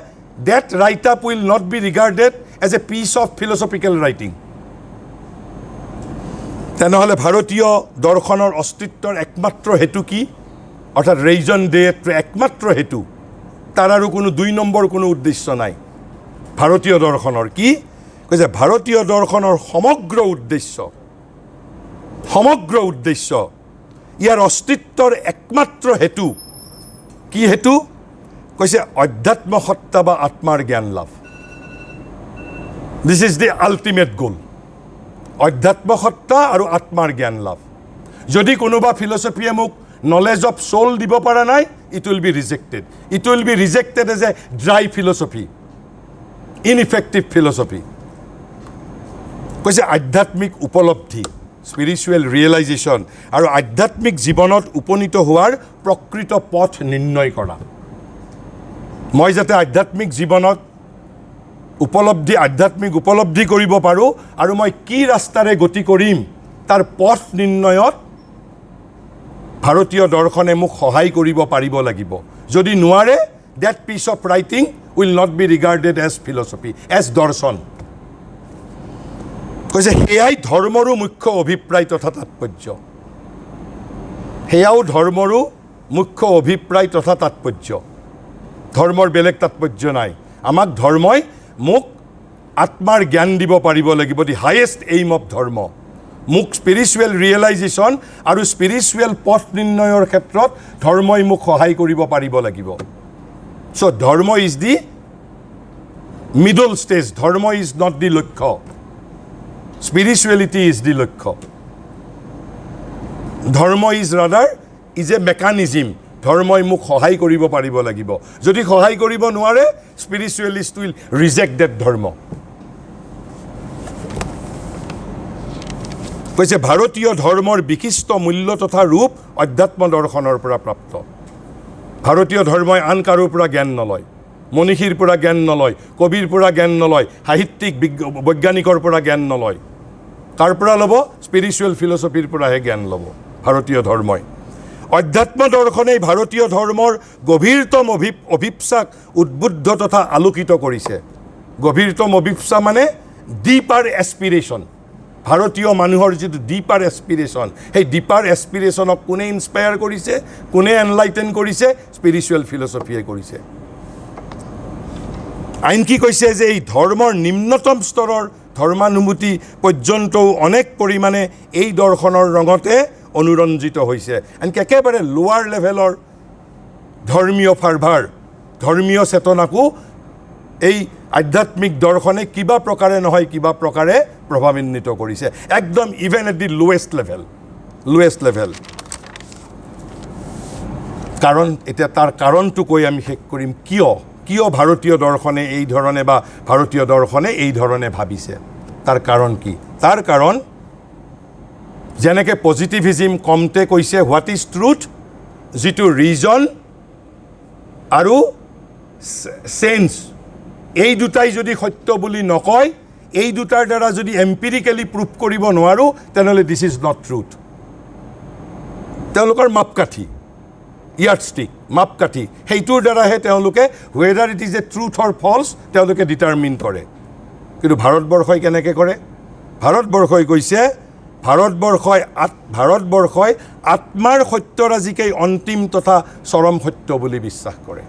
that write-up will not be regarded as a piece of philosophical writing. তেনেহ'লে ভাৰতীয় দৰ্শনৰ অস্তিত্বৰ একমাত্ৰ হেতু কি? অৰ্থাৎ ৰেইজন ডে একমাত্ৰ হেতু, তাৰ আৰু কোনো 2 নম্বৰ কোনো উদ্দেশ্য নাই। ভাৰতীয় দৰ্শনৰ কি? কৈছে ভাৰতীয় দৰ্শনৰ সমগ্ৰ উদ্দেশ্য, ইয়াৰ অস্তিত্বৰ একমাত্ৰ হেতু কি হেতু? কৈছে অধ্যাত্ম সত্তা বা আত্মাৰ জ্ঞান লাভ। দিছ ইজ দি আল্টিমেট গ'ল, অধ্যাত্ম সত্তা আৰু আত্মাৰ জ্ঞান লাভ। যদি কোনোবা ফিলচফিয়ে মোক নলেজ অফ সোল দিব পৰা নাই, it will be rejected. It will be rejected as a dry philosophy, ineffective philosophy. কৈছে আধ্যাত্মিক উপলব্ধি, স্পিৰিচুৱেল ৰিয়েলাইজেশ্যন আৰু আধ্যাত্মিক জীৱনত উপনীত হোৱাৰ প্ৰকৃত পথ নিৰ্ণয় কৰা। মই যাতে আধ্যাত্মিক জীৱনত আধ্যাত্মিক উপলব্ধি কৰিব পাৰোঁ আৰু মই কি ৰাস্তাৰে গতি কৰিম তাৰ পথ নিৰ্ণয়ত ভাৰতীয় দৰ্শনে মোক সহায় কৰিব পাৰিব লাগিব। যদি নোৱাৰে, that piece of writing will not be regarded as philosophy, as দৰ্শন। কৈছে সেয়াই ধৰ্মৰো মুখ্য অভিপ্ৰায় তথা তাৎপৰ্য, সেয়াও ধৰ্মৰো মুখ্য অভিপ্ৰায় তথা তাৎপৰ্য। ধৰ্মৰ বেলেগ তাৎপৰ্য নাই। আমাক ধৰ্মই মোক আত্মাৰ জ্ঞান দিব পাৰিব লাগিব, দি হায়েষ্ট এইম অফ ধৰ্ম। মোক স্পিৰিচুৱেল ৰিয়েলাইজেশ্যন আৰু স্পিৰিচুৱেল পথ নিৰ্ণয়ৰ ক্ষেত্ৰত ধৰ্মই মোক সহায় কৰিব পাৰিব লাগিব। চ' ধৰ্ম ইজ দি মিডল ষ্টেজ, ধৰ্ম ইজ নট দি লক্ষ্য, স্পিৰিচুৱেলিটি ইজ দি লক্ষ্য। ধৰ্ম ইজ ৰাদাৰ ইজ এ মেকানিজিম, ধৰ্মই মোক সহায় কৰিব পাৰিব লাগিব। যদি সহায় কৰিব নোৱাৰে, স্পিৰিচুৱেলিষ্ট উইল ৰিজেক্ট ডেট ধৰ্ম। কৈছে ভাৰতীয় ধৰ্মৰ বিশিষ্ট মূল্য তথা ৰূপ অধ্যাত্ম দৰ্শনৰ পৰা প্ৰাপ্ত। ভাৰতীয় ধৰ্মই আন কাৰোৰ পৰা জ্ঞান নলয়, মনীষীৰ পৰা জ্ঞান নলয়, কবিৰ পৰা জ্ঞান নলয়, সাহিত্যিক বৈজ্ঞানিকৰ পৰা জ্ঞান নলয়। কাৰ পৰা ল'ব? স্পিৰিচুৱেল ফিলচফিৰ পৰাহে জ্ঞান ল'ব ভাৰতীয় ধৰ্মই। অধ্যাত্ম দৰ্শনেই ভাৰতীয় ধৰ্মৰ গভীৰতম অভিপ্সাক উদ্বুদ্ধ তথা আলোকিত কৰিছে। গভীৰতম অভিপ্সা মানে ডিপাৰ এছপিৰেশ্যন। ভাৰতীয় মানুহৰ যিটো ডিপাৰ এছপিৰেশ্যন, সেই ডিপাৰ এছপিৰেশ্যনক কোনে ইনস্পায়াৰ কৰিছে, কোনে এনলাইটেন কৰিছে? স্পিৰিচুৱেল ফিলচফিয়ে কৰিছে। আনকি কৈছে যে এই ধৰ্মৰ নিম্নতম স্তৰৰ ধৰ্মানুভূতি পৰ্যন্তও অনেক পৰিমাণে এই দৰ্শনৰ ৰঙতে অনুৰঞ্জিত হৈছে। আনকি একেবাৰে লোৱাৰ লেভেলৰ ধৰ্মীয় ফাৰ্ভাৰ ধৰ্মীয় চেতনাকো এই আধ্যাত্মিক দৰ্শনে কিবা প্ৰকাৰে নহয় কিবা প্ৰকাৰে প্ৰভাৱান্বিত কৰিছে একদম even at the lowest level কাৰণ এতিয়া তাৰ কাৰণটো কৈ আমি শেষ কৰিম কিয় ভাৰতীয় দৰ্শনে এই ধৰণে বা ভাৰতীয় দৰ্শনে এই ধৰণে ভাবিছে তাৰ কাৰণ কি তাৰ কাৰণ যেনেকৈ পজিটিভিজিম কমতে কৈছে হোৱাট ইজ ট্ৰুথ যিটো ৰিজন আৰু চেন্স এই দুটাই যদি সত্য বুলি নকয় এই দুটাৰ দ্বাৰা যদি এম্পিৰিকেলি প্ৰুভ কৰিব নোৱাৰোঁ তেনেহ'লে দিছ ইজ নট ট্ৰুথ তেওঁলোকৰ মাপকাঠি ইয়াৰ্ডষ্টিক মাপকাঠি সেইটোৰ দ্বাৰাহে তেওঁলোকে whether it is a truth or false তেওঁলোকে ডিটাৰমিন কৰে কিন্তু ভাৰতবৰ্ষই কেনেকৈ কৰে ভাৰতবৰ্ষই কৈছে ভাৰতবৰ্ষই আত্মাৰ সত্যৰাজিকেই অন্তিম তথা চৰম সত্য বুলি বিশ্বাস কৰে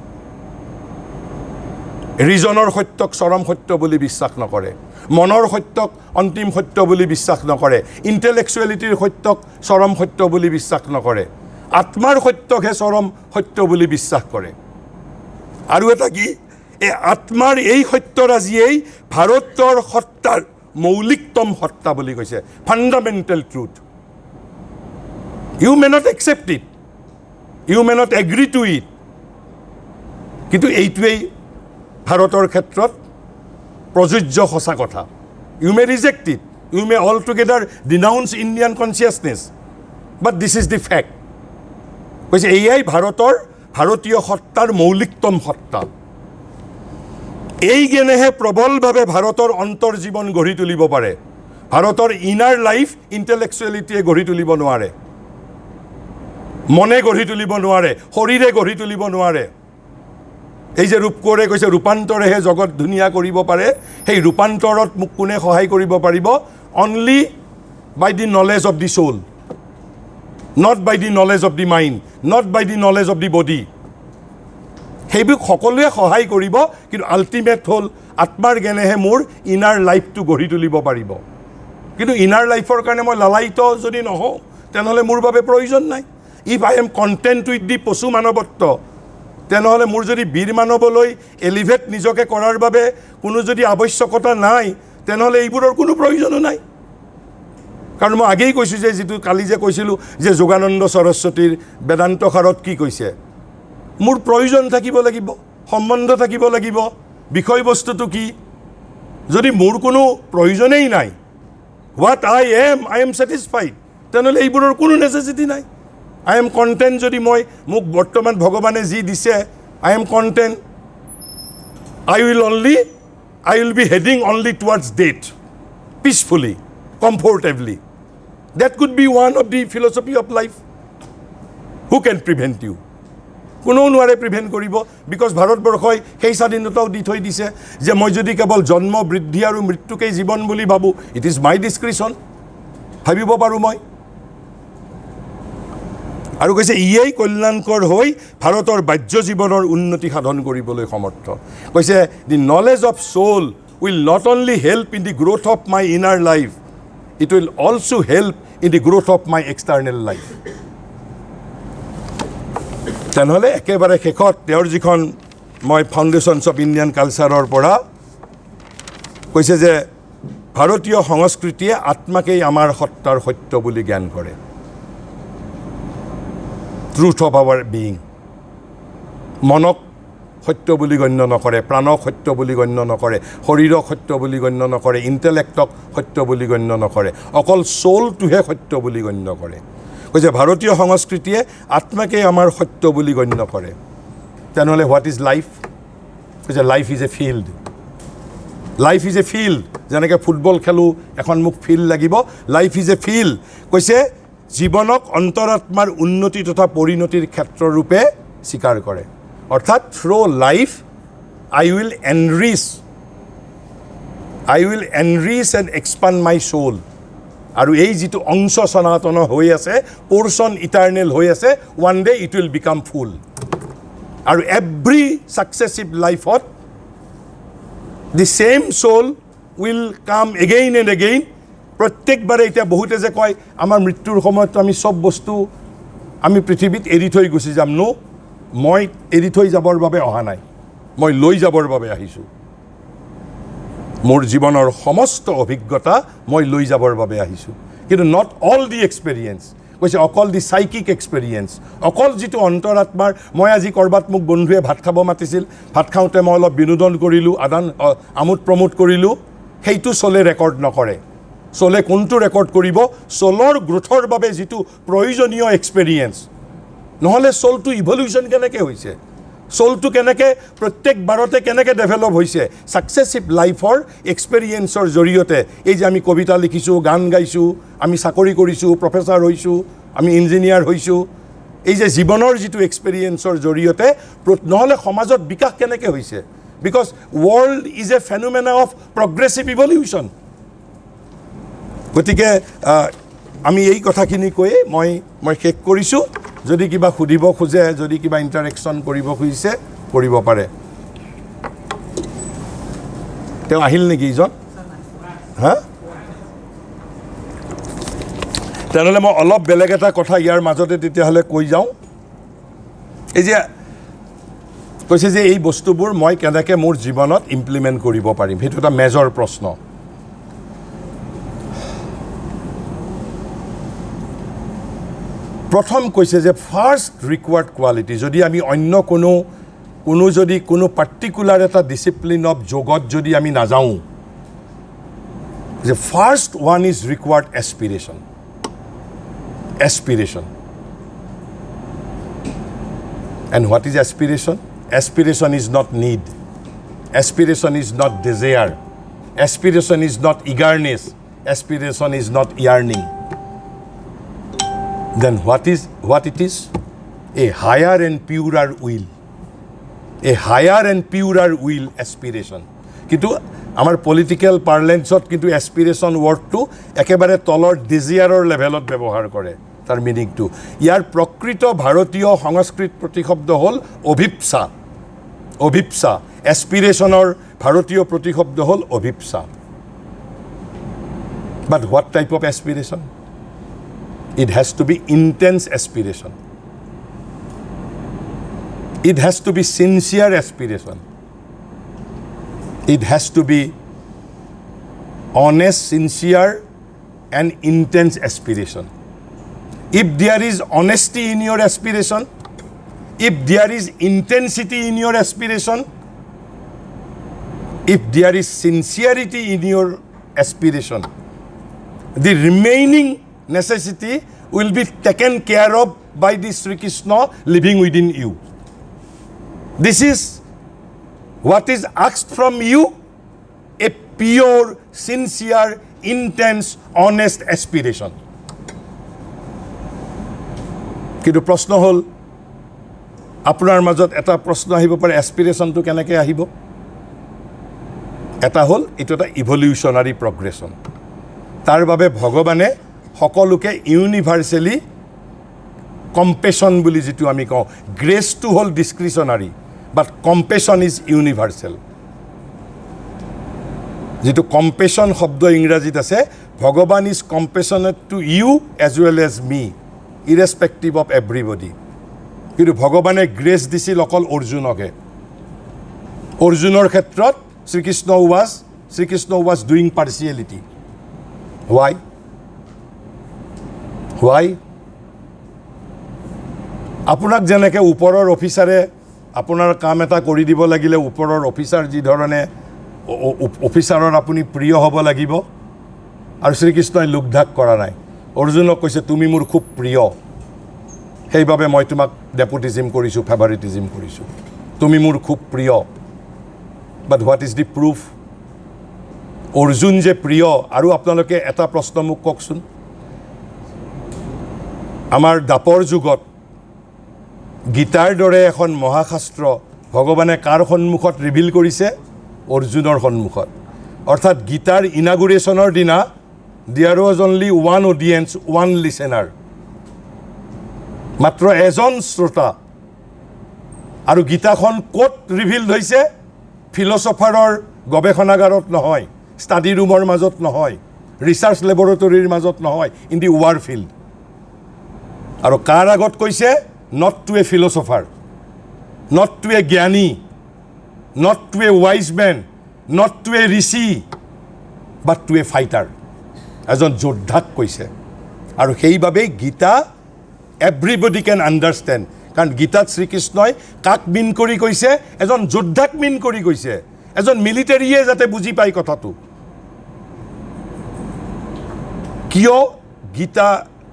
ৰিজনৰ সত্যক চৰম সত্য বুলি বিশ্বাস নকৰে মনৰ সত্যক অন্তিম সত্য বুলি বিশ্বাস নকৰে ইণ্টেলেকচুৱেলিটিৰ সত্যক চৰম সত্য বুলি বিশ্বাস নকৰে আত্মাৰ সত্যকহে চৰম সত্য বুলি বিশ্বাস কৰে আৰু এটা কি এই আত্মাৰ এই সত্যৰাজিয়েই ভাৰতৰ সত্তাৰ মৌলিকতম সত্তা বুলি কৈছে fundamental truth you may not accept it you may not agree to it কিন্তু এইটোৱেই ভাৰতৰ ক্ষেত্ৰত প্ৰযোজ্য সঁচা কথা you may reject it you may altogether denounce Indian consciousness but this is the fact কৈছে এয়াই ভাৰতীয় সত্তাৰ মৌলিকতম সত্তা এই জ্ঞানেহে প্ৰবলভাৱে ভাৰতৰ অন্তৰ্জীৱন গঢ়ি তুলিব পাৰে ভাৰতৰ ইনাৰ লাইফ ইণ্টেলেকচুৱেলিটিয়ে গঢ়ি তুলিব নোৱাৰে মনে গঢ়ি তুলিব নোৱাৰে শৰীৰে গঢ়ি তুলিব নোৱাৰে এই যে ৰূপকোঁৱৰে কৈছে ৰূপান্তৰেহে জগত ধুনীয়া কৰিব পাৰে সেই ৰূপান্তৰত মোক কোনে সহায় কৰিব পাৰিব only by the knowledge of the soul not by the knowledge of the mind not by the knowledge of the body সেইবোৰ সকলোৱে সহায় কৰিব কিন্তু আল্টিমেট হ'ল আত্মাৰ জ্ঞানেহে মোৰ ইনাৰ লাইফটো গঢ়ি তুলিব পাৰিব কিন্তু ইনাৰ লাইফৰ কাৰণে মই লালায়িত যদি নহওঁ তেনেহ'লে মোৰ বাবে প্ৰয়োজন নাই if I am content with the পশু মানৱত্ব তেনেহ'লে মোৰ যদি বীৰ মানৱলৈ এলিভেট নিজকে কৰাৰ বাবে কোনো যদি আৱশ্যকতা নাই তেনেহ'লে এইবোৰৰ কোনো প্ৰয়োজনো নাই কাৰণ মই আগেই কৈছোঁ যে যিটো কালি যে কৈছিলোঁ যে যোগানন্দ সৰস্বতীৰ বেদান্ত সাৰত কি কৈছে মোৰ প্ৰয়োজন থাকিব লাগিব সম্বন্ধ থাকিব লাগিব বিষয়বস্তুটো কি যদি মোৰ কোনো প্ৰয়োজনেই নাই হোৱাট আই এম ছেটিছফাইড তেনেহ'লে এইবোৰৰ কোনো নেচেচিটি নাই আই এম কণ্টেণ্ট যদি মোক বৰ্তমান ভগৱানে যি দিছে I am content I will B heading only towards death peacefully comfortably that could be one of the philosophy of life who can prevent you কোনো নোৱাৰে প্ৰিভেণ্ট কৰিব বিকজ ভাৰতবৰ্ষই সেই স্বাধীনতাও দি থৈ দিছে যে মই যদি কেৱল জন্ম বৃদ্ধি আৰু মৃত্যুকেই জীৱন বুলি ভাবোঁ ইট ইজ মাই ডিছক্ৰিপশ্যন ভাবিব পাৰোঁ মই আৰু কৈছে ইয়েই কল্যাণকৰ হৈ ভাৰতৰ বাহ্য জীৱনৰ উন্নতি সাধন কৰিবলৈ সমৰ্থ কৈছে the knowledge of soul will not only help in the growth of my inner life it will also help in the growth of my external life তেনেহ'লে একেবাৰে শেষত তেওঁৰ যিখন মই ফাউণ্ডেশ্যনছ অফ ইণ্ডিয়ান কালচাৰৰ পৰা কৈছে যে ভাৰতীয় সংস্কৃতিয়ে আত্মাকেই আমাৰ সত্তাৰ সত্য বুলি জ্ঞান কৰে ট্ৰুথ অফ আৱাৰ বিইং মনক সত্য বুলি গণ্য নকৰে প্ৰাণক সত্য বুলি গণ্য নকৰে শৰীৰক সত্য বুলি গণ্য নকৰে ইণ্টেলেক্টক সত্য বুলি গণ্য নকৰে অকল সোলটোহে সত্য বুলি গণ্য কৰে কৈছে ভাৰতীয় সংস্কৃতিয়ে আত্মাকেই আমাৰ সত্য বুলি গণ্য কৰে তেনেহ'লে হোৱাট ইজ লাইফ কৈছে লাইফ ইজ এ ফিল্ড যেনেকৈ ফুটবল খেলোঁ এখন মোক ফিল্ড লাগিব লাইফ ইজ এ ফিল্ড কৈছে জীৱনক অন্তৰাত্মাৰ উন্নতি তথা পৰিণতিৰ ক্ষেত্ৰৰূপে স্বীকাৰ কৰে অৰ্থাৎ through life I will enrich and expand my soul আৰু এই যিটো অংশ সনাতন হৈ আছে পোৰ্চন ইটাৰনেল হৈ আছে one day it will become full আৰু এভৰি ছাকচেছিভ লাইফত the same soul will come again and again প্ৰত্যেকবাৰে এতিয়া বহুতে যে কয় আমাৰ মৃত্যুৰ সময়ত আমি চব বস্তু আমি পৃথিৱীত এৰি থৈ গুচি যাম মই এৰি থৈ যাবৰ বাবে অহা নাই মই লৈ যাবৰ বাবে আহিছোঁ মোৰ জীৱনৰ সমস্ত অভিজ্ঞতা মই লৈ যাবৰ বাবে আহিছোঁ কিন্তু নট অল দি এক্সপেৰিয়েঞ্চ কৈছে অকল দি সাইকিক এক্সপেৰিয়েঞ্চ অকল যিটো অন্তৰাত্মাৰ মই আজি কৰবাত মোক বন্ধুৱে ভাত খাব মাতিছিল ভাত খাওঁতে মই অলপ বিনোদন কৰিলোঁ আমোদ প্ৰমোদ কৰিলোঁ সেইটো চলে ৰেকৰ্ড নকৰে চলে কোনটো ৰেকৰ্ড কৰিব চলৰ গ্ৰোথৰ বাবে যিটো প্ৰয়োজনীয় এক্সপেৰিয়েঞ্চ নহ'লে চলটো ইভলিউশ্যন কেনেকৈ হৈছে চলটো কেনেকৈ প্ৰত্যেক বাৰতে কেনেকৈ ডেভেলপ হৈছে ছাকচেছিভ লাইফৰ এক্সপেৰিয়েঞ্চৰ জৰিয়তে এই যে আমি কবিতা লিখিছোঁ গান গাইছোঁ আমি চাকৰি কৰিছোঁ প্ৰফেচাৰ হৈছোঁ আমি ইঞ্জিনিয়াৰ হৈছোঁ এই যে জীৱনৰ যিটো এক্সপেৰিয়েঞ্চৰ জৰিয়তে নহ'লে সমাজত বিকাশ কেনেকৈ হৈছে because world is a phenomena of progressive evolution গতিকে আমি এই কথাখিনি কৈয়ে মই শেষ কৰিছোঁ যদি কিবা সুধিব খোজে যদি কিবা ইণ্টাৰেকশ্যন কৰিব খুজিছে কৰিব পাৰে তেওঁ আহিল নেকি ইজন হা তেনেহ'লে মই অলপ বেলেগ এটা কথা ইয়াৰ মাজতে তেতিয়াহ'লে কৈ যাওঁ এই যে কৈছে যে এই বস্তুবোৰ মই কেনেকৈ মোৰ জীৱনত ইমপ্লিমেণ্ট কৰিব পাৰিম সেইটো এটা মেজৰ প্ৰশ্ন প্ৰথম কৈছে যে ফাৰ্ষ্ট ৰিকোয়াৰ্ড কোৱালিটি যদি আমি অন্য কোনো পাৰ্টিকুলাৰ এটা ডিচিপ্লিন অফ যোগত যদি আমি নাযাওঁ যে first one is required aspiration and what is aspiration aspiration is not need aspiration is not desire aspiration is not eagerness aspiration is not yearning then what it is a higher and purer will aspiration কিন্তু আমাৰ political পাৰ্লেন্সত কিন্তু aspiration ৱৰ্ডটো একেবাৰে তলৰ ডিজায়াৰৰ লেভেলত ব্যৱহাৰ কৰে তাৰ মিনিংটো ইয়াৰ প্ৰকৃত ভাৰতীয় সংস্কৃত প্ৰতিশব্দ হ'ল অভিপ্সা এছপিৰেশ্যনৰ ভাৰতীয় প্ৰতিশব্দ হ'ল অভিপ্সা but what type of aspiration It has to be intense aspiration. It has to be sincere aspiration. It has to be honest, sincere, and intense aspiration. If there is honesty in your aspiration, if there is intensity in your aspiration, if there is sincerity in your aspiration, the remaining necessity will be taken care of by the Sri Krishna living within you. This is what is asked from you, a pure, sincere, intense, honest aspiration. কিন্তু প্ৰশ্ন হ'ল আপোনাৰ মাজত এটা প্ৰশ্ন আহিব পাৰে এছপিৰেশ্যনটো কেনেকৈ আহিব এটা হ'ল এইটো এটা ইভলিউশ্যনাৰী প্ৰগ্ৰেশ্যন তাৰ বাবে ভগৱানে সকলোকে ইউনিভাৰ্চেলি কম্পেশ্যন বুলি যিটো আমি কওঁ গ্ৰেচটো হ'ল ডিছক্ৰিশ্যনাৰী বাট কম্পেশ্যন ইজ ইউনিভাৰ্চেল যিটো কম্পেশ্যন শব্দ ইংৰাজীত আছে ভগৱান is compassionate to you as well as me irrespective of everybody কিন্তু ভগৱানে গ্ৰেচ দিছিল অকল অৰ্জুনকে অৰ্জুনৰ ক্ষেত্ৰত Shri Krishna was doing partiality Why? আপোনাক যেনেকৈ ওপৰৰ অফিচাৰে আপোনাৰ কাম এটা কৰি দিব লাগিলে ওপৰৰ অফিচাৰ যি ধৰণে অফিচাৰৰ আপুনি প্ৰিয় হ'ব লাগিব আৰু শ্ৰীকৃষ্ণই লোকধাক কৰা নাই অৰ্জুনক কৈছে তুমি মোৰ খুব প্ৰিয় সেইবাবে মই তোমাক ডেপুটিজিম কৰিছোঁ ফেভাৰিটিজিম কৰিছোঁ তুমি মোৰ খুব প্ৰিয় but what is the proof Arjun যে প্ৰিয় আৰু আপোনালোকে এটা প্ৰশ্ন মোক কওকচোন আমাৰ দাপৰ যুগত গীতাৰ দৰে এখন মহাশাস্ত্ৰ ভগৱানে কাৰ সন্মুখত ৰিভিল কৰিছে অৰ্জুনৰ সন্মুখত অৰ্থাৎ গীতাৰ ইনাগুৰেশ্যনৰ দিনা there was only one audience one listener মাত্ৰ এজন শ্ৰোতা আৰু গীতাখন ক'ত ৰিভিল হৈছে ফিলচফাৰৰ গৱেষণাগাৰত নহয় ষ্টাডি ৰুমৰ মাজত নহয় ৰিচাৰ্চ লেবৰেটৰীৰ মাজত নহয় ইন দি ৱাৰ ফিল্ড আৰু কাৰ আগত কৈছে not to a philosopher not to a gyani not to a wise man, not to a rishi, but to a fighter. এজন যোদ্ধাক কৈছে আৰু সেইবাবেই গীতা এভৰিবডি কেন আণ্ডাৰষ্টেণ্ড কাৰণ গীতাত শ্ৰীকৃষ্ণই কাক মিন কৰি কৈছে এজন যোদ্ধাক মিন কৰি কৈছে এজন মিলিটাৰীয়ে যাতে বুজি পায় কথাটো কিয় Gita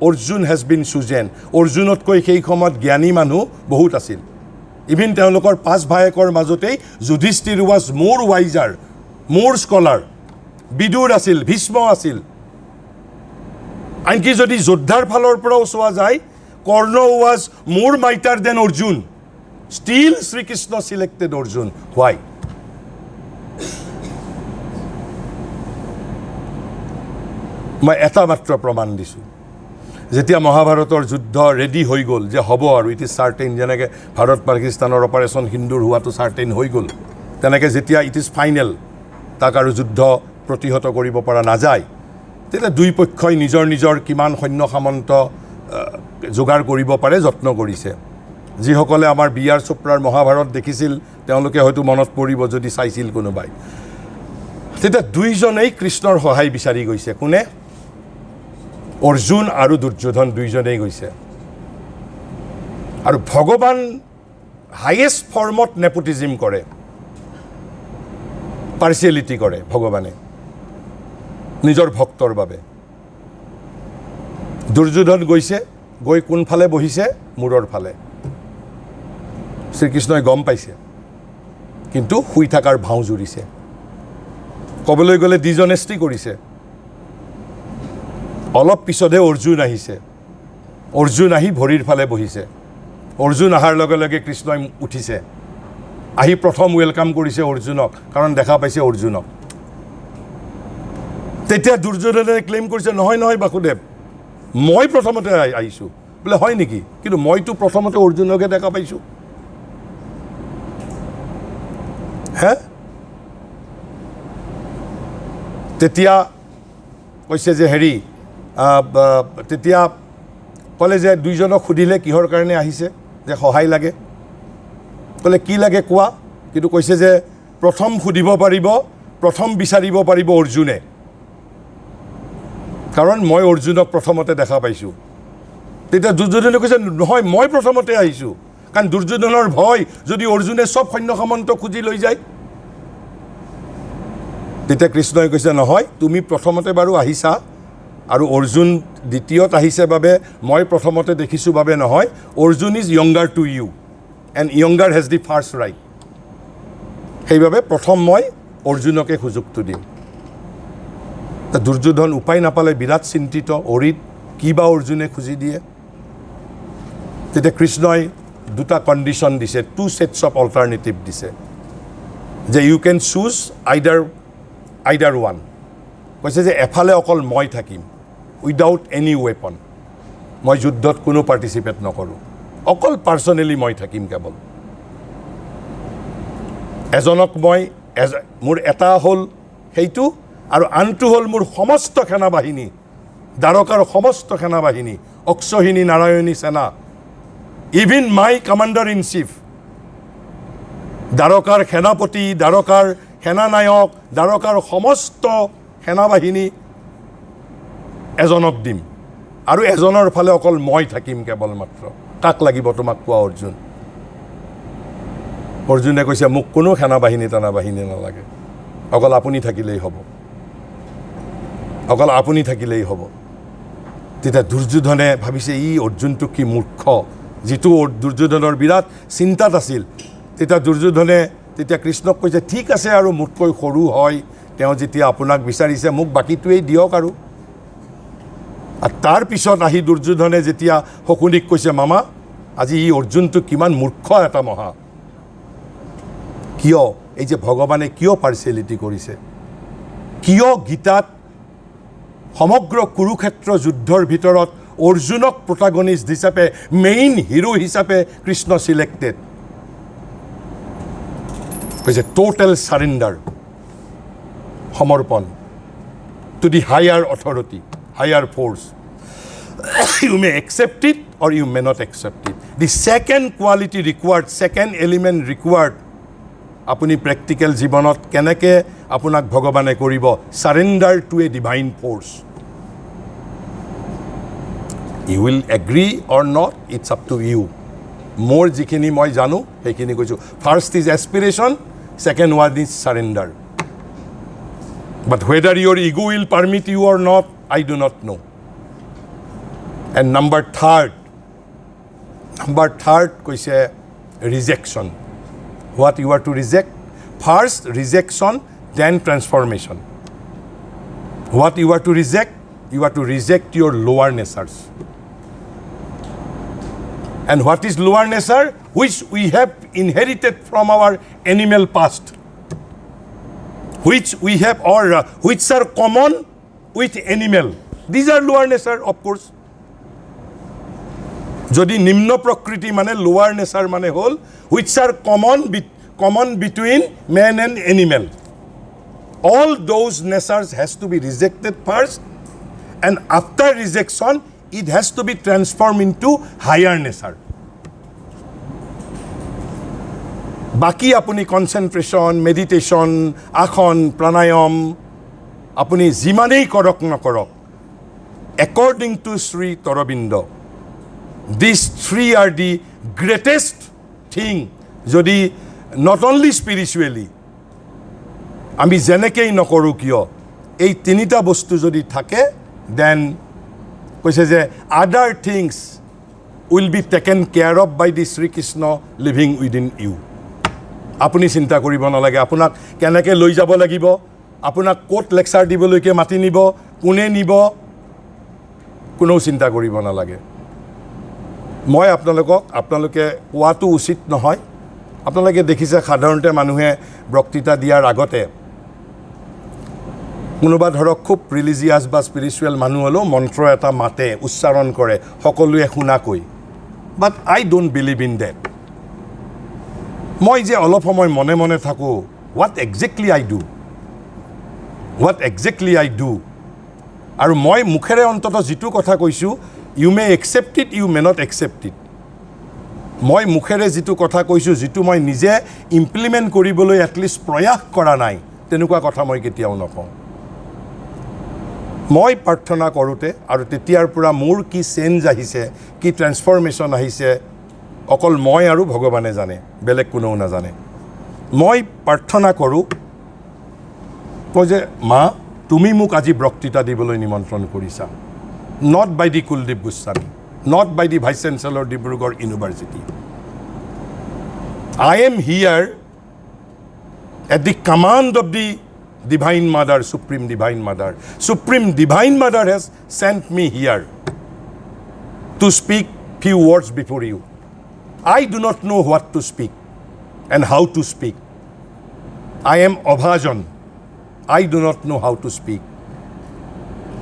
Arjun has been chosen অৰ্জুনতকৈ সেই সময়ত জ্ঞানী মানুহ বহুত আছিল ইভিন তেওঁলোকৰ পাঁচ ভায়েকৰ মাজতেই যুধিষ্ঠিৰ ৱাজ মোৰ ৱাইজাৰ মোৰ স্কলাৰ বিদুৰ আছিল ভীষ্ম আছিল আনকি যদি যোদ্ধাৰ ফালৰ পৰাও চোৱা যায় Karna was more mightier than Arjun still Shri Krishna selected Arjun why মই এটা মাত্ৰ প্ৰমাণ দিছোঁ যেতিয়া মহাভাৰতৰ যুদ্ধ ৰেডি হৈ গ'ল যে হ'ব আৰু ইট ইজ চাৰ্টেইন যেনেকৈ ভাৰত পাকিস্তানৰ অপাৰেশ্যন সিন্দুৰ হোৱাটো চাৰ্টেইন হৈ গ'ল তেনেকৈ যেতিয়া ইট ইজ ফাইনেল তাক আৰু যুদ্ধ প্ৰতিহত কৰিব পৰা নাযায় তেতিয়া দুই পক্ষই নিজৰ নিজৰ কিমান সৈন্য সামন্ত যোগাৰ কৰিব পাৰে যত্ন কৰিছে যিসকলে আমাৰ বি আৰ চোপ্ৰাৰ মহাভাৰত দেখিছিল তেওঁলোকে হয়তো মনত পৰিব যদি চাইছিল কোনোবাই তেতিয়া দুইজনেই কৃষ্ণৰ সহায় বিচাৰি গৈছে কোনে অৰ্জুন আৰু দুৰ্যোধন দুইজনেই গৈছে আৰু ভগৱান হাইয়েষ্ট ফৰ্মত নেপোটিজিম কৰে পাৰ্চিয়েলিটি কৰে ভগৱানে নিজৰ ভক্তৰ বাবে দুৰ্যোধন গৈছে গৈ কোনফালে বহিছে মূৰৰ ফালে শ্ৰীকৃষ্ণই গম পাইছে কিন্তু শুই থকাৰ ভাও জুৰিছে ক'বলৈ গ'লে ডিজনেষ্টি কৰিছে অলপ পিছতহে অৰ্জুন আহিছে অৰ্জুন আহি ভৰিৰ ফালে বহিছে অৰ্জুন অহাৰ লগে লগে কৃষ্ণই উঠিছে আহি প্ৰথম ৱেলকাম কৰিছে অৰ্জুনক কাৰণ দেখা পাইছে অৰ্জুনক তেতিয়া দুৰ্যোধনে ক্লেইম কৰিছে নহয় নহয় বাসুদেৱ মই প্ৰথমতে আহিছোঁ বোলে হয় নেকি কিন্তু মইতো প্ৰথমতে অৰ্জুনকে দেখা পাইছোঁ হে তেতিয়া কৈছে যে হেৰি তেতিয়া ক'লে যে দুইজনক সুধিলে কিহৰ কাৰণে আহিছে যে সহায় লাগে ক'লে কি লাগে কোৱা কিন্তু কৈছে যে প্ৰথম সুধিব পাৰিব প্ৰথম বিচাৰিব পাৰিব অৰ্জুনে কাৰণ মই অৰ্জুনক প্ৰথমতে দেখা পাইছোঁ তেতিয়া দুৰ্যোধনে কৈছে নহয় মই প্ৰথমতে আহিছোঁ কাৰণ দুৰ্যোধনৰ ভয় যদি অৰ্জুনে চব সৈন্য সামন্ত খুজি লৈ যায় তেতিয়া কৃষ্ণই কৈছে নহয় তুমি প্ৰথমতে বাৰু আহিছা আৰু অৰ্জুন দ্বিতীয়ত আহিছে বাবে মই প্ৰথমতে দেখিছোঁ বাবে নহয় Arjun is younger to you and younger has the first right সেইবাবে প্ৰথম মই অৰ্জুনকে সুযোগটো দিম দুৰ্যোধন উপায় নাপালে বিৰাট চিন্তিত অৰিত কি বা অৰ্জুনে খুজি দিয়ে তেতিয়া কৃষ্ণই দুটা কণ্ডিশ্যন দিছে টু ছেটছ অফ অল্টাৰনেটিভ দিছে যে ইউ কেন চুজ আইডাৰ ওৱান কৈছে যে এফালে অকল মই থাকিম উইদাউট এনি ৱেপন মই যুদ্ধত কোনো পাৰ্টিচিপেট নকৰোঁ অকল পাৰ্চনেলি মই থাকিম কেৱল এজনক মই মোৰ এটা হ'ল সেইটো আৰু আনটো হ'ল মোৰ সমস্ত সেনাবাহিনী দ্বাৰকাৰ সমস্ত সেনাবাহিনী অক্ষহিনী Narayani Sena even my commander in chief দ্বাৰকাৰ সেনাপতি দ্বাৰকাৰ সেনানায়ক দ্বাৰকাৰ সমস্ত সেনাবাহিনী এজনক দিম আৰু এজনৰ ফালে অকল মই থাকিম কেৱল মাত্ৰ কাক লাগিব তোমাক কোৱা অৰ্জুন অৰ্জুনে কৈছে মোক কোনো সেনাবাহিনী টানাবাহিনী নালাগে অকল আপুনি থাকিলেই হ'ব অকল আপুনি থাকিলেই হ'ব তেতিয়া দুৰ্যোধনে ভাবিছে ই অৰ্জুনটো কি মূৰ্খ যিটো দুৰ্যোধনৰ বিৰাট চিন্তাত আছিল তেতিয়া দুৰ্যোধনে তেতিয়া কৃষ্ণক কৈছে ঠিক আছে আৰু মোতকৈ সৰু হয় তেওঁ যেতিয়া আপোনাক বিচাৰিছে মোক বাকীটোৱেই দিয়ক আৰু তাৰ পিছত আহি দুৰ্যোধনে যেতিয়া শকুনিক কৈছে মামা আজি ই অৰ্জুনটো কিমান মূৰ্খ এটা মহা কিয় এই যে ভগৱানে কিয় পাৰ্চিয়েলিটি কৰিছে কিয় গীতাত সমগ্ৰ কুৰুক্ষেত্ৰ যুদ্ধৰ ভিতৰত অৰ্জুনক প্ৰটাগনিষ্ট হিচাপে মেইন হিৰো হিচাপে কৃষ্ণ চিলেক্টেড কৈছে টোটেল চাৰেণ্ডাৰ সমৰ্পণ to the higher authority higher force you may accept it or you may not accept it the second quality required second element required আপুনি প্ৰেক্টিকেল জীৱনত কেনেকৈ আপোনাক ভগৱানে কৰিব surrender to a divine force you will agree or not it's up to you মোৰ যিখিনি মই জানো সেইখিনি কৈছোঁ first is aspiration second one is surrender but whether your ইগ' will permit you or not I do not know' and number third কৈছে rejection what you are to reject first rejection then transformation what you are to reject your lower natures and what is lower nature which we have inherited from our animal past which we have or which are common with animal these are lower nature of course যদি নিম্ন প্ৰকৃতি মানে লোৱাৰ nature মানে হ'ল which are common between man and animal all those natures has to be rejected first and after rejection it has to be transformed into higher nature বাকি আপুনি কনসেন্ট্ৰেশন meditation আসন প্ৰাণায়াম আপুনি যিমানেই কৰক নকৰক according to Sri Aurobindo these three are the greatest thing যদি not only spiritually আমি যেনেকেই নকৰোঁ কিয় এই তিনিটা বস্তু যদি থাকে then কৈছে যে other things will be taken care of by the Sri Krishna living within you আপুনি চিন্তা কৰিব নালাগে আপোনাক কেনেকৈ লৈ যাব লাগিব আপোনাক ক'ত লেকচাৰ দিবলৈকে মাতি নিব কোনে নিব কোনো চিন্তা কৰিব নালাগে মই আপোনালোকে কোৱাটো উচিত নহয় আপোনালোকে দেখিছে সাধাৰণতে মানুহে বক্তৃতা দিয়াৰ আগতে কোনোবা ধৰক খুব ৰিলিজিয়াছ বা স্পিৰিচুৱেল মানুহ হ'লেও মন্ত্ৰ এটা মাতে উচ্চাৰণ কৰে সকলোৱে শুনাকৈ বাট আই ডোণ্ট বিলিভ ইন ডেট মই যে অলপ সময় মনে মনে থাকোঁ হোৱাট এক্সেক্টলি আই ডু আৰু মই মুখেৰে অন্ততঃ যিটো কথা কৈছোঁ U may accept it you may not accept it মই মুখেৰে যিটো কথা কৈছোঁ যিটো মই নিজে ইমপ্লিমেণ্ট কৰিবলৈ এটলিষ্ট প্ৰয়াস কৰা নাই তেনেকুৱা কথা মই কেতিয়াও নকওঁ মই প্ৰাৰ্থনা কৰোঁতে আৰু তেতিয়াৰ পৰা মোৰ কি চেঞ্জ আহিছে কি ট্ৰেন্সফৰ্মেশ্যন আহিছে অকল মই আৰু ভগৱানে জানে বেলেগ কোনেও নাজানে মই প্ৰাৰ্থনা কৰোঁ কয় যে মা তুমি মোক আজি বক্তৃতা দিবলৈ নিমন্ত্ৰণ কৰিছা not by the Kuldeep Goswami, not by the Vice Chancellor Dibrugarh University. I am here at the command of the Divine Mother, Supreme Divine Mother. Supreme Divine Mother has sent me here to speak few words before you. I do not know what to speak and how to speak. I am Abhajan. I do not know how to speak.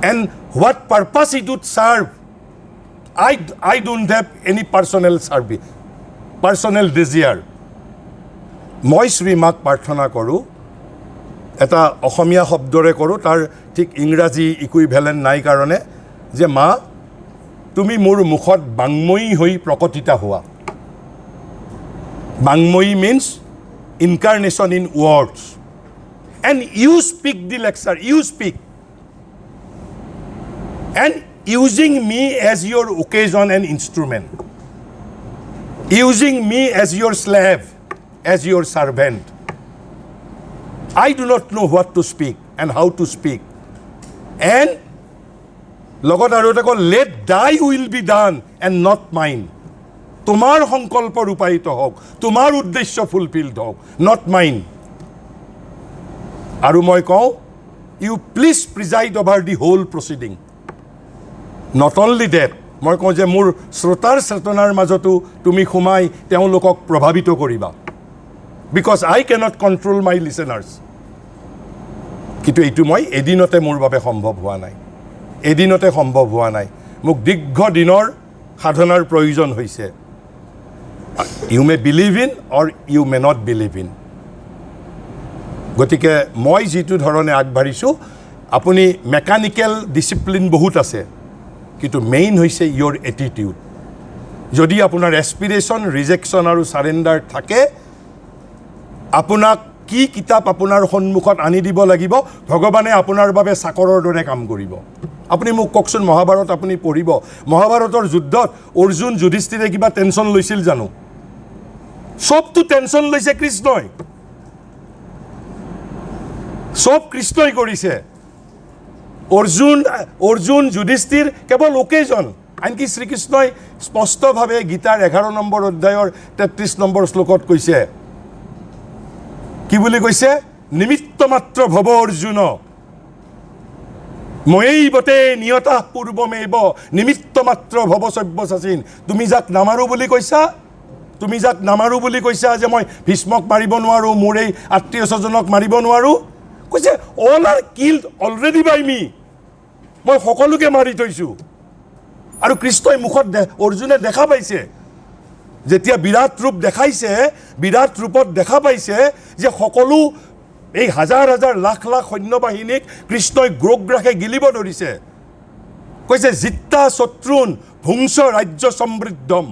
And what purpose it would serve, I don't have any personal service, personal desire. মই শ্ৰীমাক প্ৰাৰ্থনা কৰোঁ এটা অসমীয়া শব্দৰে কৰোঁ তাৰ ঠিক ইংৰাজী equivalent নাই কাৰণে যে মা তুমি মোৰ মুখত বাংময়ী হৈ প্ৰকটিতা হোৱা বাংময়ী means incarnation in words and you speak the lecture you speak and using me as your occasion and instrument, using me as your slave, as your servant. I do not know what to speak and how to speak. And লগত আৰু এটা কয় let thy will be done and not mine. তোমাৰ সংকল্প ৰূপায়িত হওক তোমাৰ উদ্দেশ্য ফুলফিলড হওক not mine. আৰু মই কওঁ you please preside over the whole proceeding. Not only that, মই কওঁ যে মোৰ শ্ৰোতাৰ চেতনাৰ মাজতো তুমি সোমাই তেওঁলোকক প্ৰভাৱিত কৰিবা বিকজ আই কেনট কণ্ট্ৰল মাই লিচেনাৰ্ছ কিন্তু এইটো মই এদিনতে মোৰ বাবে সম্ভৱ হোৱা নাই মোক দীৰ্ঘ দিনৰ সাধনাৰ প্ৰয়োজন হৈছে you may believe in or you may not believe in গতিকে মই যিটো ধৰণে আগবাঢ়িছোঁ আপুনি মেকানিকেল ডিচিপ্লিন বহুত আছে কিন্তু মেইন হৈছে ইয়ৰ এটিটিউড যদি আপোনাৰ এছপিৰেশ্যন ৰিজেকশ্যন আৰু সাৰেণ্ডাৰ থাকে আপোনাক কি কিতাপ আপোনাৰ সন্মুখত আনি দিব লাগিব ভগৱানে আপোনাৰ বাবে চাকৰৰ দৰে কাম কৰিব আপুনি মোক কওকচোন মহাভাৰত আপুনি পঢ়িব মহাভাৰতৰ যুদ্ধত অৰ্জুন যুধিষ্ঠিৰে কিবা টেনচন লৈছিল জানো সবটো টেনচন লৈছে কৃষ্ণই সব কৃষ্ণই কৰিছে অৰ্জুন যুধিষ্ঠিৰ কেৱল অকেজন আনকি শ্ৰীকৃষ্ণই স্পষ্টভাৱে গীতাৰ 11 নম্বৰ অধ্যায়ৰ 33 নম্বৰ শ্লোকত কৈছে কি বুলি কৈছে নিমিত্ত মাত্ৰ ভৱ অৰ্জুন ময়েইবতে নিয়তা পূৰ্বমেব নিমিত্ত মাত্ৰ ভৱ সব্যসাচীন তুমি যাক নামাৰো বুলি কৈছা যে মই ভীষ্মক মাৰিব নোৱাৰো মোৰ এই আত্মীয় স্বজনক মাৰিব নোৱাৰো কৈছে অল আৰ কিল্ড অলৰেডি বাই মি মই সকলোকে মাৰি থৈছো আৰু কৃষ্ণই মুখত অৰ্জুনে দেখা পাইছে যেতিয়া বিৰাট ৰূপ দেখাইছে বিৰাট ৰূপত দেখা পাইছে যে সকলো এই হাজাৰ হাজাৰ লাখ লাখ সৈন্যবাহিনীক কৃষ্ণই গ্ৰোগ্ৰাসে গিলিব ধৰিছে কৈছে জিত্তা শত্ৰুন ভুংস ৰাজ্য সমৃদ্ধম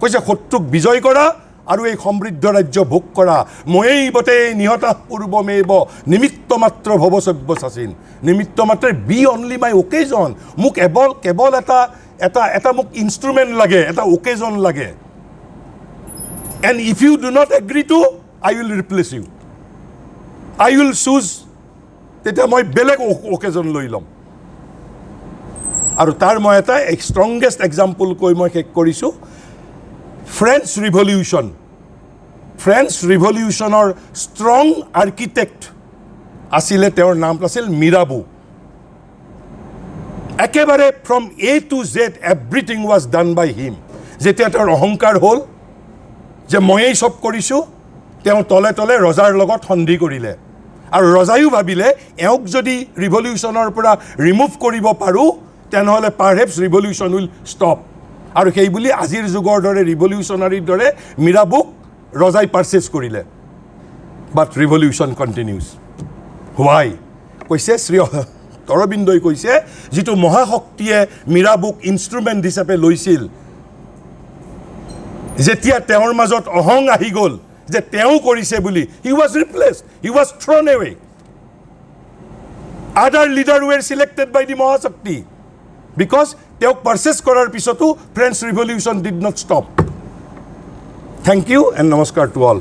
কৈছে শত্ৰুক বিজয় কৰা আৰু এই সমৃদ্ধ ৰাজ্য ভোগ কৰা ময়েইবতে নিহতা পূৰ্বমেব নিমিত্ত মাত্ৰ ভৱ সব্যসাচীন নিমিত্ত মাত্ৰ বি অনলি মাই অকেজন মোক কেৱল এটা মোক ইনষ্ট্ৰুমেণ্ট লাগে এটা অকেজন লাগে and if you do not agree to I will replace you I will choose তেতিয়া মই বেলেগ অকেজন লৈ ল'ম আৰু তাৰ মই এটা ষ্ট্ৰংগেষ্ট এক্সাম্পল কৈ মই শেষ কৰিছোঁ ফ্ৰেঞ্চ ৰিভলিউশ্যনৰ ষ্ট্ৰং আৰ্কিটেক্ট আছিলে তেওঁৰ নাম আছিল মিৰাবু একেবাৰে from A to Z everything was done by him যেতিয়া তেওঁৰ অহংকাৰ হ'ল যে ময়েই সব কৰিছোঁ তেওঁ তলে তলে ৰজাৰ লগত সন্ধি কৰিলে আৰু ৰজায়ো ভাবিলে এওঁক যদি ৰিভলিউশ্যনৰ পৰা ৰিমুভ কৰিব পাৰোঁ তেনেহ'লে পাৰহেপছ ৰিভলিউশ্যন উইল ষ্টপ আৰু সেই বুলি আজিৰ যুগৰ দৰে ৰিভলিউশ্যনাৰীৰ দৰে মিৰাবুক ৰজাই পাৰচেজ কৰিলে বাট ৰিভলিউশ্যন কণ্টিনিউজ হোৱাই কৈছে শ্ৰী অৰবিন্দই কৈছে যিটো মহাশক্তিয়ে মিৰাবুক ইনষ্ট্ৰুমেণ্ট হিচাপে লৈছিল যেতিয়া তেওঁৰ মাজত অহং আহি গ'ল যে তেওঁ কৰিছে বুলি he was replaced he was thrown away other leader were selected by the মহাশক্তি বিকজ তেওঁক পাৰচেজ কৰাৰ পিছতো French revolution did not stop thank you and নমস্কাৰ টু অল